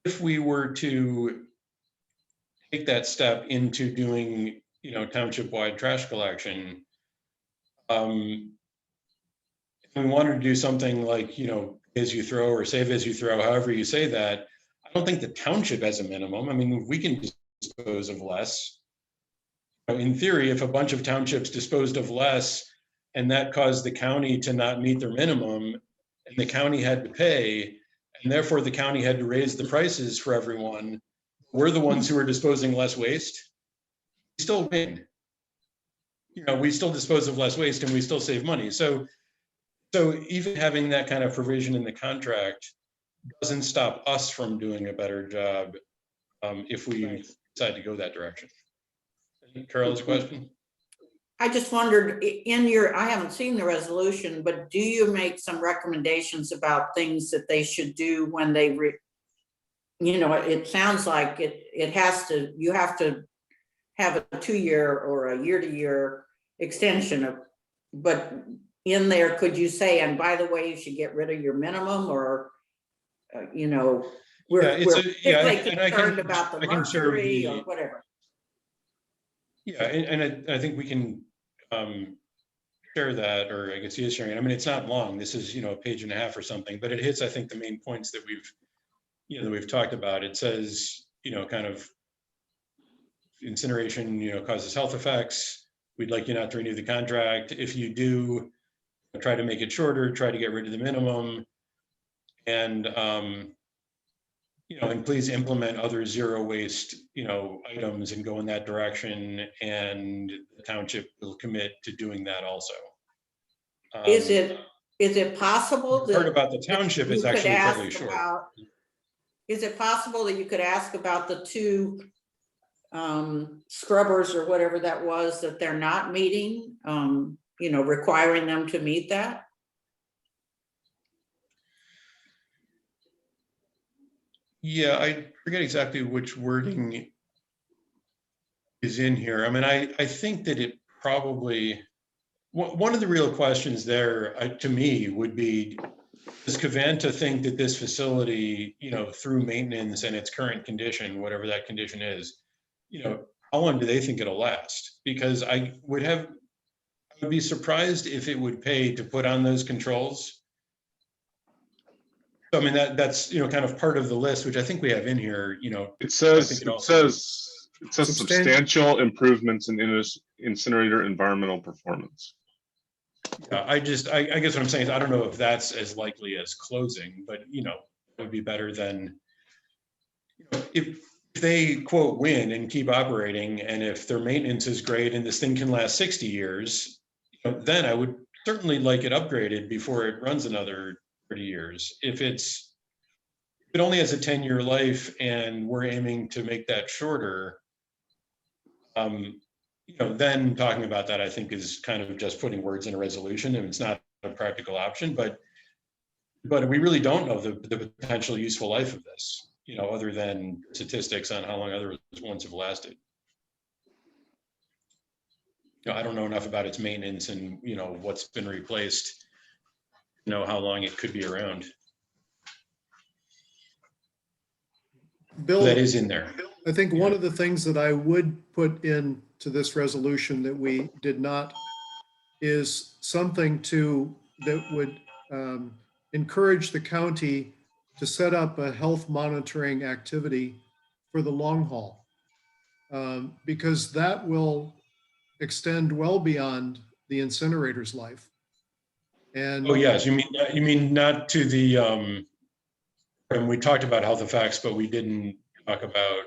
Speaker 3: if we were to take that step into doing township-wide trash collection, if we wanted to do something like as you throw or save as you throw, however you say that, I don't think the township has a minimum. I mean, we can dispose of less. In theory, if a bunch of townships disposed of less and that caused the county to not meet their minimum and the county had to pay, and therefore the county had to raise the prices for everyone, we're the ones who are disposing less waste. We still win. We still dispose of less waste and we still save money. So even having that kind of provision in the contract doesn't stop us from doing a better job if we decide to go that direction. Carol's question?
Speaker 15: I just wondered, I haven't seen the resolution, but do you make some recommendations about things that they should do when they, it sounds like you have to have a 2-year or a year-to-year extension but in there, could you say, and by the way, you should get rid of your minimum, or, we're concerned about the mercury or whatever.
Speaker 3: Yeah, and I think we can share that, or I guess he is sharing it. I mean, it's not long. This is, a page and a half or something, but it hits, I think, the main points that we've talked about. It says, kind of incineration, causes health effects. We'd like you not to renew the contract. If you do, try to make it shorter, try to get rid of the minimum. And, and please implement other zero waste, items and go in that direction. And the township will commit to doing that also.
Speaker 15: Is it possible
Speaker 3: the part about the township is actually fairly short.
Speaker 15: Is it possible that you could ask about the 2 scrubbers or whatever that was that they're not meeting, requiring them to meet that?
Speaker 3: Yeah, I forget exactly which wording is in here. I mean, I think that it probably, one of the real questions there to me would be, does Covanta think that this facility, through maintenance and its current condition, whatever that condition is, how long do they think it'll last? Because I would be surprised if it would pay to put on those controls. So, I mean, that's, kind of part of the list, which I think we have in here,
Speaker 1: It says substantial improvements in incinerator environmental performance.
Speaker 3: Yeah, I guess what I'm saying is I don't know if that's as likely as closing, but it would be better than, if they quote win and keep operating, and if their maintenance is great and this thing can last 60 years, then I would certainly like it upgraded before it runs another 30 years. If it only has a 10-year life and we're aiming to make that shorter, then talking about that, I think, is kind of just putting words in a resolution, and it's not a practical option, but we really don't know the potential useful life of this, other than statistics on how long other ones have lasted. I don't know enough about its maintenance and, what's been replaced, how long it could be around.
Speaker 7: Bill,
Speaker 3: that is in there.
Speaker 7: I think one of the things that I would put into this resolution that we did not is something that would encourage the county to set up a health monitoring activity for the long haul, because that will extend well beyond the incinerator's life. And
Speaker 3: oh yes, you mean not to the and we talked about health effects, but we didn't talk about.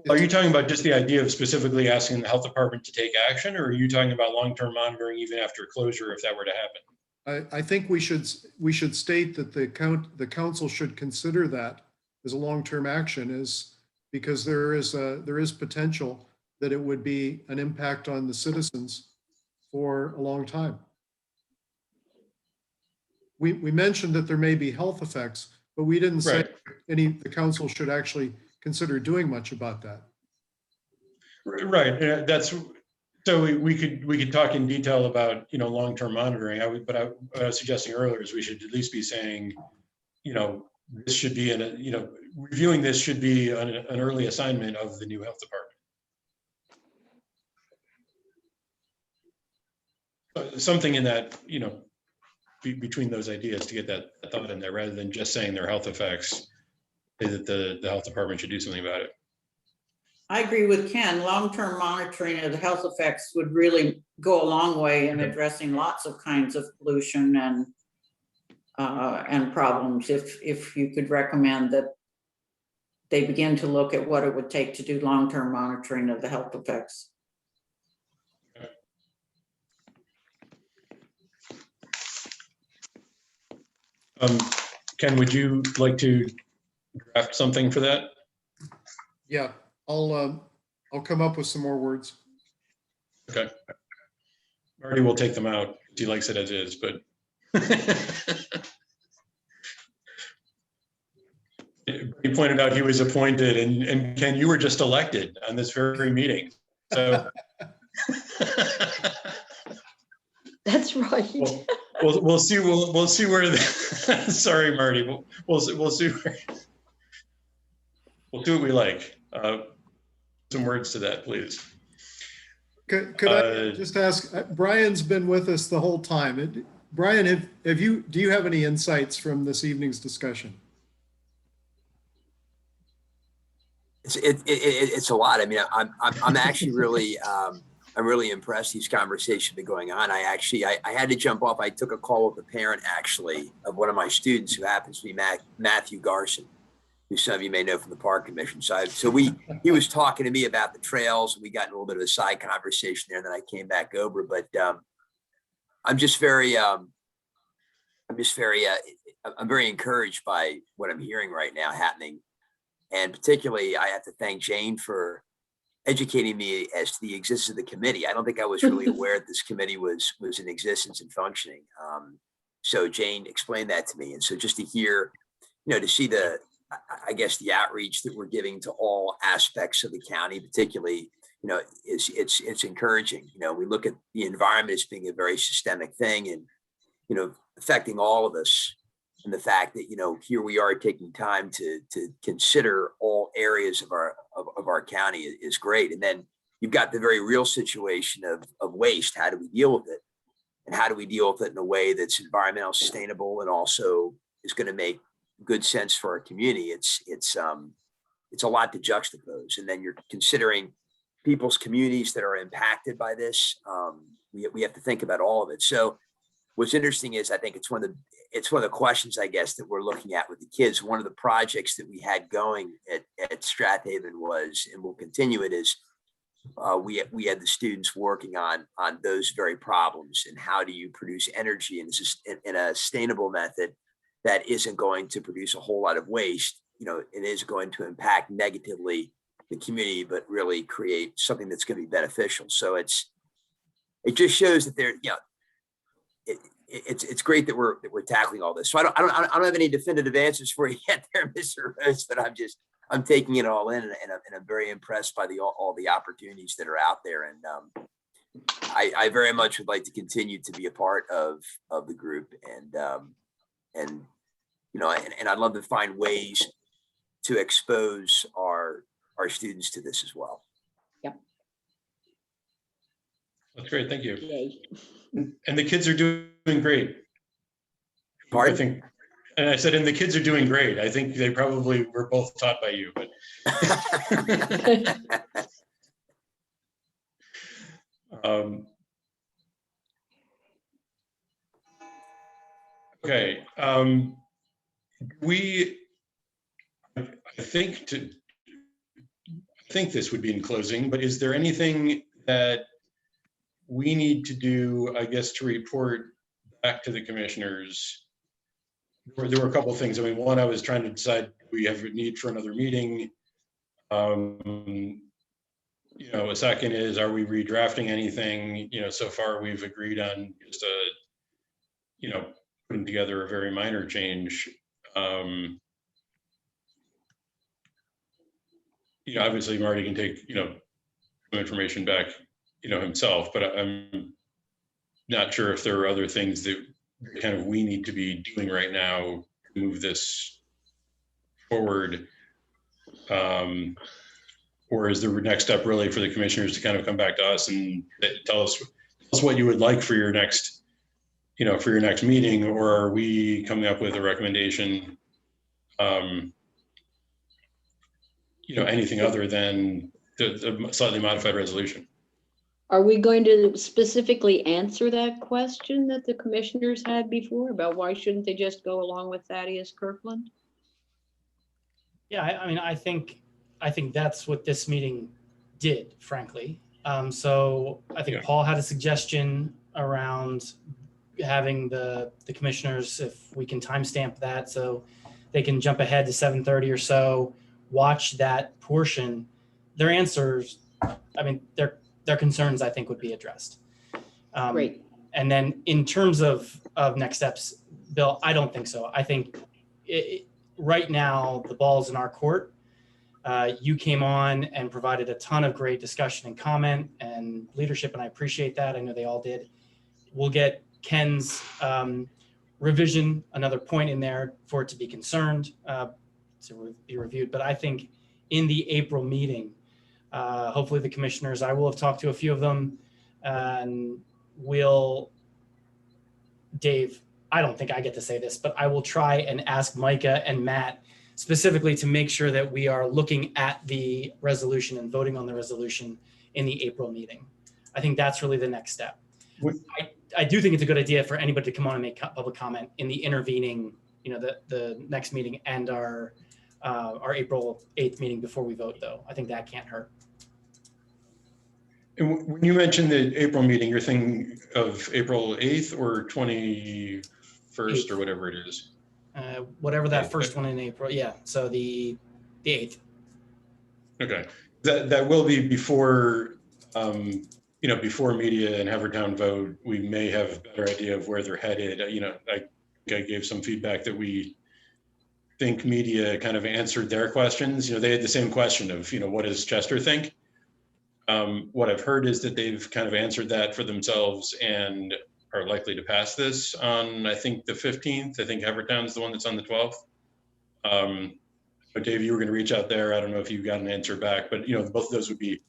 Speaker 3: Are you talking about just the idea of specifically asking the health department to take action, or are you talking about long-term monitoring even after closure if that were to happen?
Speaker 7: I think we should state that the council should consider that as a long-term action, because there is potential that it would be an impact on the citizens for a long time. We mentioned that there may be health effects, but we didn't say the council should actually consider doing much about that.
Speaker 3: Right. That's so we could talk in detail about long-term monitoring. But I was suggesting earlier is we should at least be saying this should be reviewing this should be an early assignment of the new health department. Something in that between those ideas to get that thought in there, rather than just saying their health effects, that the health department should do something about it.
Speaker 15: I agree with Ken. Long-term monitoring of the health effects would really go a long way in addressing lots of kinds of pollution and problems. If you could recommend that they begin to look at what it would take to do long-term monitoring of the health effects.
Speaker 3: Ken, would you like to draft something for that?
Speaker 7: Yeah, I'll come up with some more words.
Speaker 3: Okay. Marty will take them out. He likes it as is, but. He pointed out he was appointed, and Ken, you were just elected on this very meeting. So.
Speaker 2: That's right.
Speaker 3: We'll see. We'll see where. Sorry, Marty. We'll see. We'll do what we like. Some words to that, please.
Speaker 7: Could I just ask? Brian's been with us the whole time. Brian, do you have any insights from this evening's discussion?
Speaker 8: It's a lot. I mean, I'm actually really I'm really impressed these conversations have been going on. I had to jump off. I took a call with a parent actually of one of my students who happens to be Matthew Garson, who some of you may know from the Park Commission side. So he was talking to me about the trails, and we got in a little bit of a side conversation there. And then I came back over, but I'm very encouraged by what I'm hearing right now happening. And particularly, I have to thank Jane for educating me as to the existence of the committee. I don't think I was really aware that this committee was in existence and functioning. So Jane explained that to me. And so just to hear, to see the outreach that we're giving to all aspects of the county, particularly, it's encouraging. We look at the environment as being a very systemic thing and, affecting all of us. And the fact that, here we are taking time to consider all areas of our county is great. And then you've got the very real situation of waste. How do we deal with it? And how do we deal with it in a way that's environmental sustainable and also is going to make good sense for our community? It's a lot to juxtapose. And then you're considering people's communities that are impacted by this. We have to think about all of it. So what's interesting is I think it's one of the questions, I guess, that we're looking at with the kids. One of the projects that we had going at Strathaven was, and we'll continue it, is we had the students working on those very problems and how do you produce energy in a sustainable method that isn't going to produce a whole lot of waste. It is going to impact negatively the community, but really create something that's going to be beneficial. So it just shows that it's great that we're tackling all this. So I don't have any definitive answers for you yet there, Mr. Rose, but I'm taking it all in, and I'm very impressed by all the opportunities that are out there. And I very much would like to continue to be a part of the group, and I'd love to find ways to expose our students to this as well.
Speaker 2: Yep.
Speaker 3: That's great. Thank you.
Speaker 2: Yay.
Speaker 3: And the kids are doing great.
Speaker 8: Pardon?
Speaker 3: And I said, and the kids are doing great. I think they probably were both taught by you, but. Okay. I think this would be in closing, but is there anything that we need to do, I guess, to report back to the commissioners? There were a couple of things. I mean, one, I was trying to decide, do we have a need for another meeting? A second is, are we redrafting anything? So far we've agreed on just putting together a very minor change. Obviously Marty can take, information back, himself, but I'm not sure if there are other things that kind of we need to be doing right now to move this forward. Or is the next step really for the commissioners to kind of come back to us and tell us what you would like for your next, for your next meeting, or are we coming up with a recommendation, anything other than the slightly modified resolution.
Speaker 2: Are we going to specifically answer that question that the commissioners had before about why shouldn't they just go along with Thaddeus Kirkland?
Speaker 9: Yeah, I mean, I think that's what this meeting did, frankly. So I think Paul had a suggestion around having the commissioners, if we can timestamp that, so they can jump ahead to 7:30 or so, watch that portion. Their answers, I mean, their concerns, I think, would be addressed.
Speaker 2: Great.
Speaker 9: And then in terms of next steps, Bill, I don't think so. I think right now the ball's in our court. You came on and provided a ton of great discussion and comment and leadership, and I appreciate that. I know they all did. We'll get Ken's revision, another point in there for it to be concerned, to be reviewed. But I think in the April meeting, hopefully the commissioners, I will have talked to a few of them, and Dave, I don't think I get to say this, but I will try and ask Micah and Matt specifically to make sure that we are looking at the resolution and voting on the resolution in the April meeting. I think that's really the next step. I do think it's a good idea for anybody to come on and make public comment in the intervening, the next meeting and our April 8th meeting before we vote, though. I think that can't hurt.
Speaker 3: And when you mentioned the April meeting, you're thinking of April 8th or 21st 8th. Or whatever it is?
Speaker 9: Whatever that first one in April. Yeah, so the 8th. Okay.
Speaker 3: That will be before, before media and Havertown vote. We may have a better idea of where they're headed. I gave some feedback that we think media kind of answered their questions. They had the same question of, what does Chester think? What I've heard is that they've kind of answered that for themselves and are likely to pass this on, I think, the 15th. I think Havertown's the one that's on the 12th. But Dave, you were going to reach out there. I don't know if you got an answer back, but both of those would be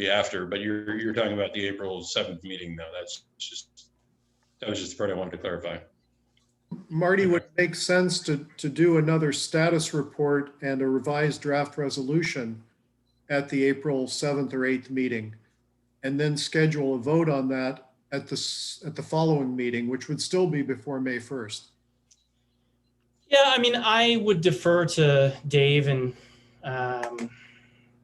Speaker 3: after. But you're talking about the April 7th meeting, though. That was just the part I wanted to clarify.
Speaker 7: Marty, would it make sense to do another status report and a revised draft resolution at the April 7th or 8th meeting, and then schedule a vote on that at the following meeting, which would still be before May 1st?
Speaker 9: Yeah, I mean, I would defer to Dave and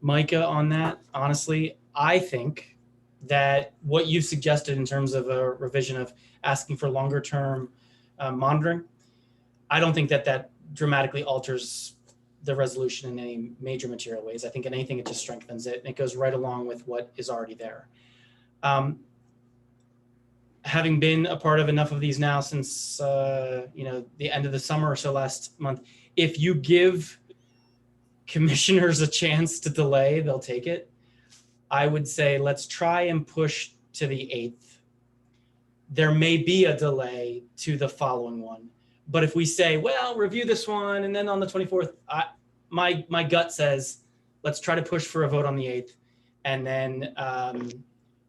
Speaker 9: Micah on that. Honestly, I think that what you've suggested in terms of a revision of asking for longer term monitoring, I don't think that dramatically alters the resolution in any major material ways. I think in anything, it just strengthens it, and it goes right along with what is already there. Having been a part of enough of these now since the end of the summer or so last month, if you give commissioners a chance to delay, they'll take it. I would say let's try and push to the 8th. There may be a delay to the following one, but if we say, well, review this one, and then on the 24th, my gut says, let's try to push for a vote on the 8th. And then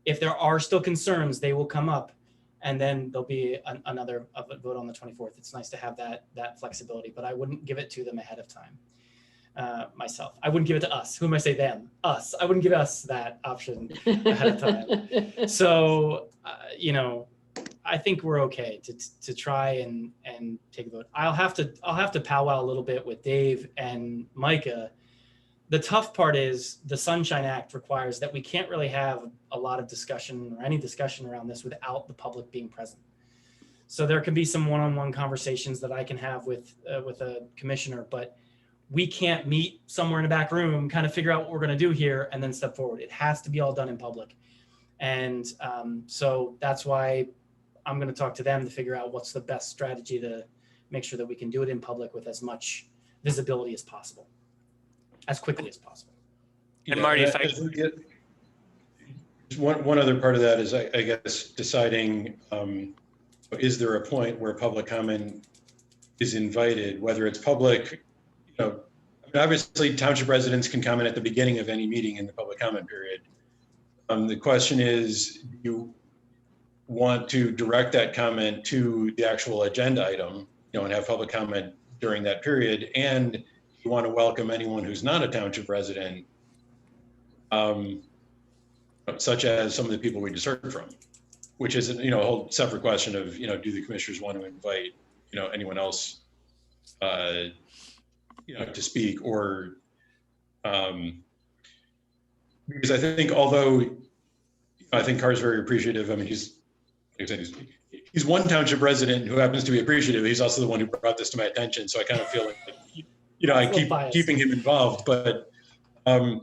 Speaker 9: if there are still concerns, they will come up, and then there'll be another vote on the 24th. It's nice to have that flexibility, but I wouldn't give it to them ahead of time. Myself, I wouldn't give it to us. Who am I say them? Us. I wouldn't give us that option ahead of time. So, I think we're okay to try and take a vote. I'll have to powwow a little bit with Dave and Micah. The tough part is the Sunshine Act requires that we can't really have a lot of discussion or any discussion around this without the public being present. So there can be some one-on-one conversations that I can have with a commissioner, but we can't meet somewhere in a back room, kind of figure out what we're going to do here, and then step forward. It has to be all done in public. And so that's why I'm going to talk to them to figure out what's the best strategy to make sure that we can do it in public with as much visibility as possible, as quickly as possible.
Speaker 4: And Marty, if
Speaker 3: one other part of that is, I guess, deciding, is there a point where public comment is invited, whether it's public, obviously township residents can comment at the beginning of any meeting in the public comment period. The question is, do you want to direct that comment to the actual agenda item, and have public comment during that period, and you want to welcome anyone who's not a township resident such as some of the people we just heard from, which is, a whole separate question of, do the commissioners want to invite, anyone else, to speak, or, because I think, although I think Carr's very appreciative. I mean, he's one township resident who happens to be appreciative. He's also the one who brought this to my attention. So I kind of feel like, I keep keeping him involved, but I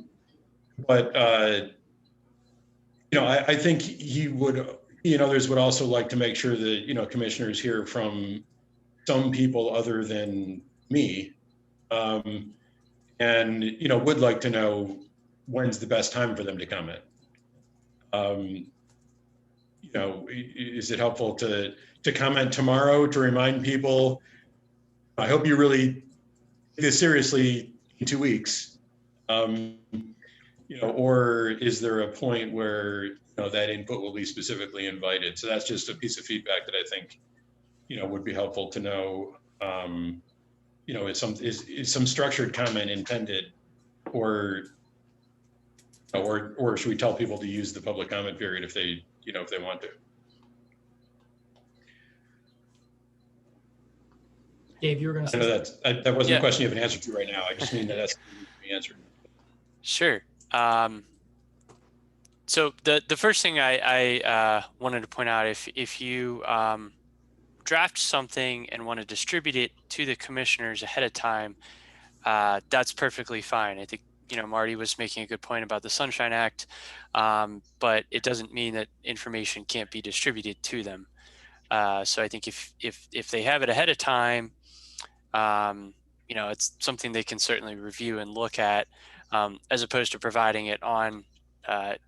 Speaker 3: think he and others would also like to make sure that, commissioners hear from some people other than me, and, would like to know when's the best time for them to comment. Is it helpful to comment tomorrow to remind people, I hope you really take this seriously in 2 weeks? Or is there a point where, that input will be specifically invited? So that's just a piece of feedback that I think, would be helpful to know. Is some structured comment intended, or should we tell people to use the public comment period if they want to?
Speaker 9: Dave, you were going to say.
Speaker 3: I know that wasn't a question you have an answer to right now. I just mean that's the answer.
Speaker 4: Sure. So the first thing I wanted to point out, if you draft something and want to distribute it to the commissioners ahead of time, that's perfectly fine. I think, Marty was making a good point about the Sunshine Act, but it doesn't mean that information can't be distributed to them. So I think if they have it ahead of time, it's something they can certainly review and look at, as opposed to providing it on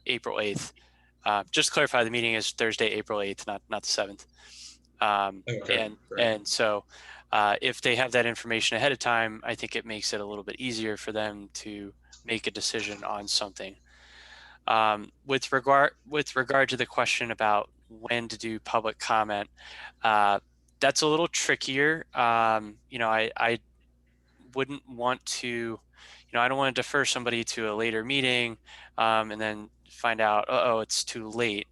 Speaker 4: April 8th. Just to clarify, the meeting is Thursday, April 8th, not the 7th.
Speaker 3: Okay,
Speaker 4: and so if they have that information ahead of time, I think it makes it a little bit easier for them to make a decision on something. With regard to the question about when to do public comment, that's a little trickier. I wouldn't want to, I don't want to defer somebody to a later meeting and then find out, oh, it's too late.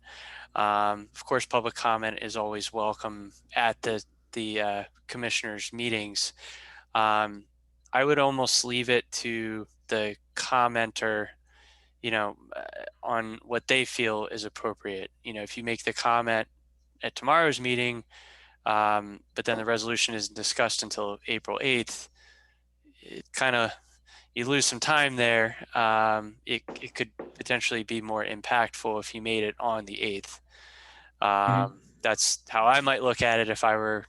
Speaker 4: Of course, public comment is always welcome at the commissioners' meetings. I would almost leave it to the commenter, on what they feel is appropriate. If you make the comment at tomorrow's meeting, but then the resolution isn't discussed until April 8th, it you lose some time there. It could potentially be more impactful if you made it on the 8th. That's how I might look at it if I were,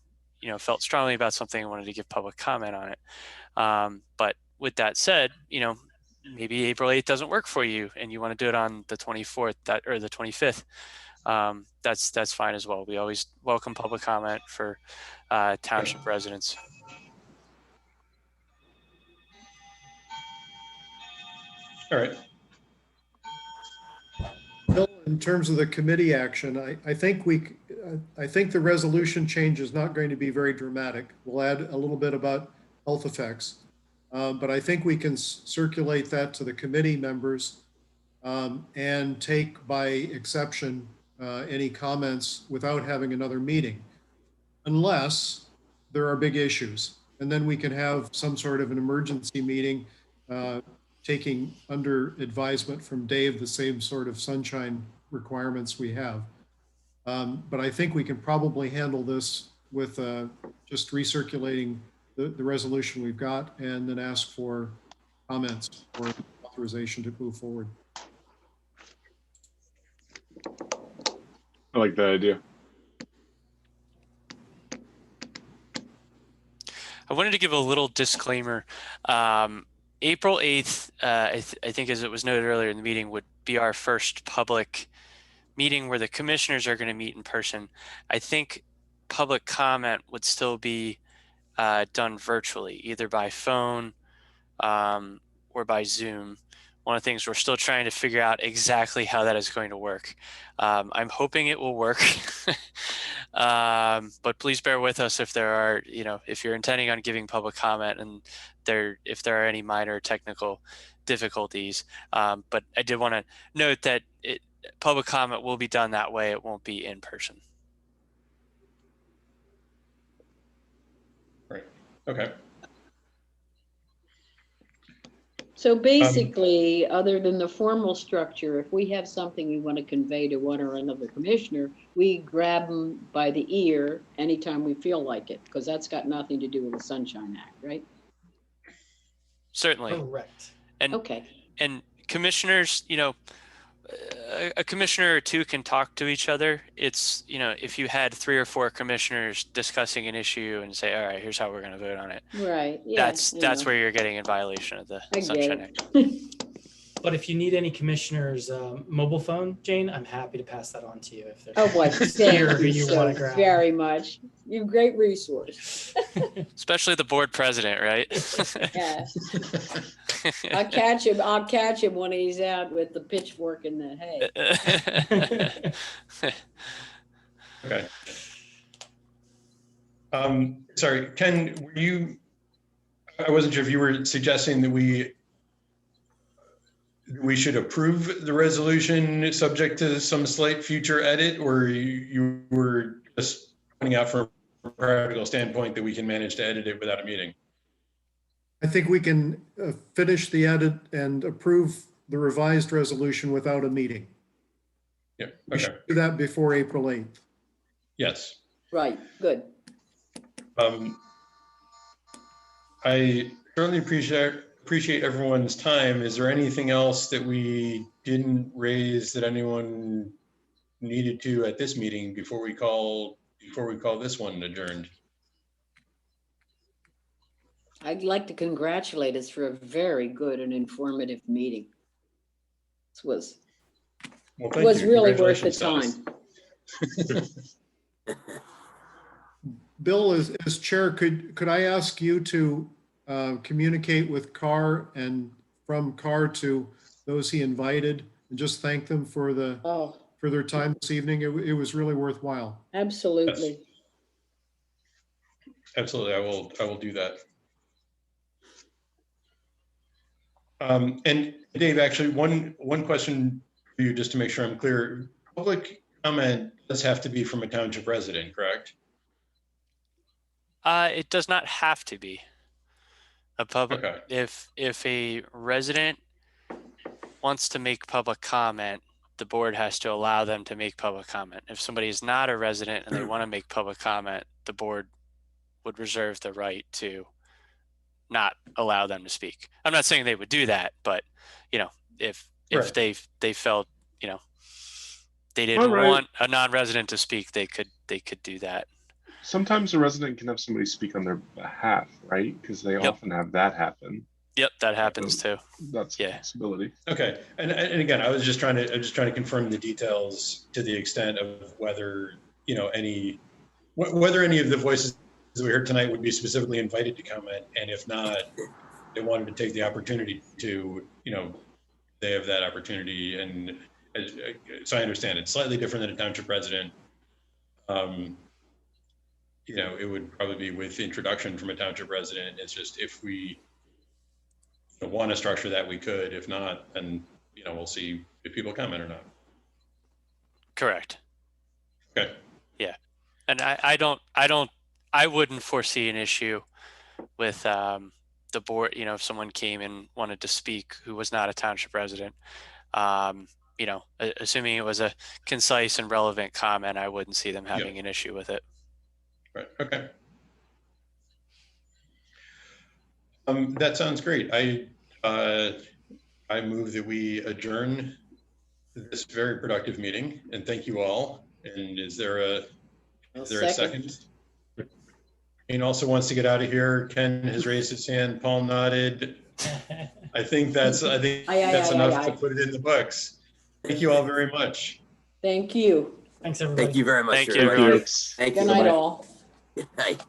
Speaker 4: felt strongly about something and wanted to give public comment on it. But with that said, maybe April 8th doesn't work for you and you want to do it on the 24th or the 25th. That's fine as well. We always welcome public comment for township residents.
Speaker 3: All right.
Speaker 7: Bill, in terms of the committee action, I think the resolution change is not going to be very dramatic. We'll add a little bit about health effects, but I think we can circulate that to the committee members and take by exception any comments without having another meeting, unless there are big issues. And then we can have some sort of an emergency meeting, taking under advisement from Dave the same sort of sunshine requirements we have. But I think we can probably handle this with just recirculating the resolution we've got and then ask for comments or authorization to move forward.
Speaker 1: I like that idea.
Speaker 4: I wanted to give a little disclaimer. April 8th, I think as it was noted earlier in the meeting, would be our first public meeting where the commissioners are going to meet in person. I think public comment would still be done virtually, either by phone or by Zoom. One of the things we're still trying to figure out exactly how that is going to work. I'm hoping it will work. But please bear with us if there are, if you're intending on giving public comment and if there are any minor technical difficulties. But I did want to note that public comment will be done that way. It won't be in person.
Speaker 3: Right. Okay.
Speaker 2: So basically, other than the formal structure, if we have something we want to convey to one or another commissioner, we grab them by the ear anytime we feel like it, because that's got nothing to do with the Sunshine Act, right?
Speaker 4: Certainly.
Speaker 9: Correct.
Speaker 4: And
Speaker 2: okay.
Speaker 4: And commissioners, a commissioner or two can talk to each other. It's, if you had 3 or 4 commissioners discussing an issue and say, all right, here's how we're going to vote on it.
Speaker 2: Right. Yeah.
Speaker 4: That's where you're getting in violation of the Sunshine Act.
Speaker 9: But if you need any commissioners' mobile phone, Jane, I'm happy to pass that on to you if there's
Speaker 2: Oh boy,
Speaker 9: here who
Speaker 2: thank
Speaker 9: you
Speaker 2: you
Speaker 9: want to
Speaker 2: so
Speaker 9: grab.
Speaker 2: very much. You're a great resource.
Speaker 4: Especially the board president, right?
Speaker 2: Yeah. I'll catch him when he's out with the pitchfork in the hay.
Speaker 3: Okay. Sorry, Ken, I wasn't sure if you were suggesting that we should approve the resolution subject to some slight future edit, or you were just pointing out from a practical standpoint that we can manage to edit it without a meeting?
Speaker 7: I think we can finish the edit and approve the revised resolution without a meeting.
Speaker 3: Yeah,
Speaker 7: We
Speaker 3: okay.
Speaker 7: should do that before April 8th.
Speaker 3: Yes.
Speaker 2: Right, good.
Speaker 3: I certainly appreciate everyone's time. Is there anything else that we didn't raise that anyone needed to at this meeting before we call this one adjourned?
Speaker 2: I'd like to congratulate us for a very good and informative meeting. This was really worth the time.
Speaker 7: Bill, as chair, could I ask you to communicate with Carr and from Carr to those he invited and just thank them for their time this evening? It was really worthwhile.
Speaker 2: Absolutely.
Speaker 3: Yes. Absolutely, I will do that. And Dave, actually, one question for you, just to make sure I'm clear. Public comment does have to be from a township resident, correct?
Speaker 4: It does not have to be a public.
Speaker 3: Okay.
Speaker 4: If a resident wants to make public comment, the board has to allow them to make public comment. If somebody is not a resident and they want to make public comment, the board would reserve the right to not allow them to speak. I'm not saying they would do that, but if
Speaker 3: Right.
Speaker 4: they felt they didn't want a non-resident to speak, they could do that.
Speaker 1: Sometimes a resident can have somebody speak on their behalf, right? Because they often have that happen.
Speaker 4: Yep, that happens too.
Speaker 1: That's a possibility.
Speaker 3: Okay, and again, I was just trying to confirm the details to the extent of whether any of the voices that we heard tonight would be specifically invited to comment, and if not, they wanted to take the opportunity to, they have that opportunity. And so I understand it's slightly different than a township resident. It would probably be with introduction from a township resident. It's just if we want to structure that, we could. If not, then we'll see if people comment or not.
Speaker 4: Correct.
Speaker 3: Okay.
Speaker 4: Yeah, and I wouldn't foresee an issue with the board. If someone came and wanted to speak who was not a township resident, assuming it was a concise and relevant comment, I wouldn't see them having an issue with it.
Speaker 3: Right. Okay. That sounds great. I move that we adjourn this very productive meeting, and thank you all. And is there a second? Ian also wants to get out of here. Ken has raised his hand. Paul nodded. I think that's enough to put it in the books. Thank you all very much.
Speaker 2: Thank you.
Speaker 9: Thanks, everybody.
Speaker 8: Thank you very much.
Speaker 1: Thank you.
Speaker 8: Thank you.
Speaker 2: Good night, all.
Speaker 8: Good night.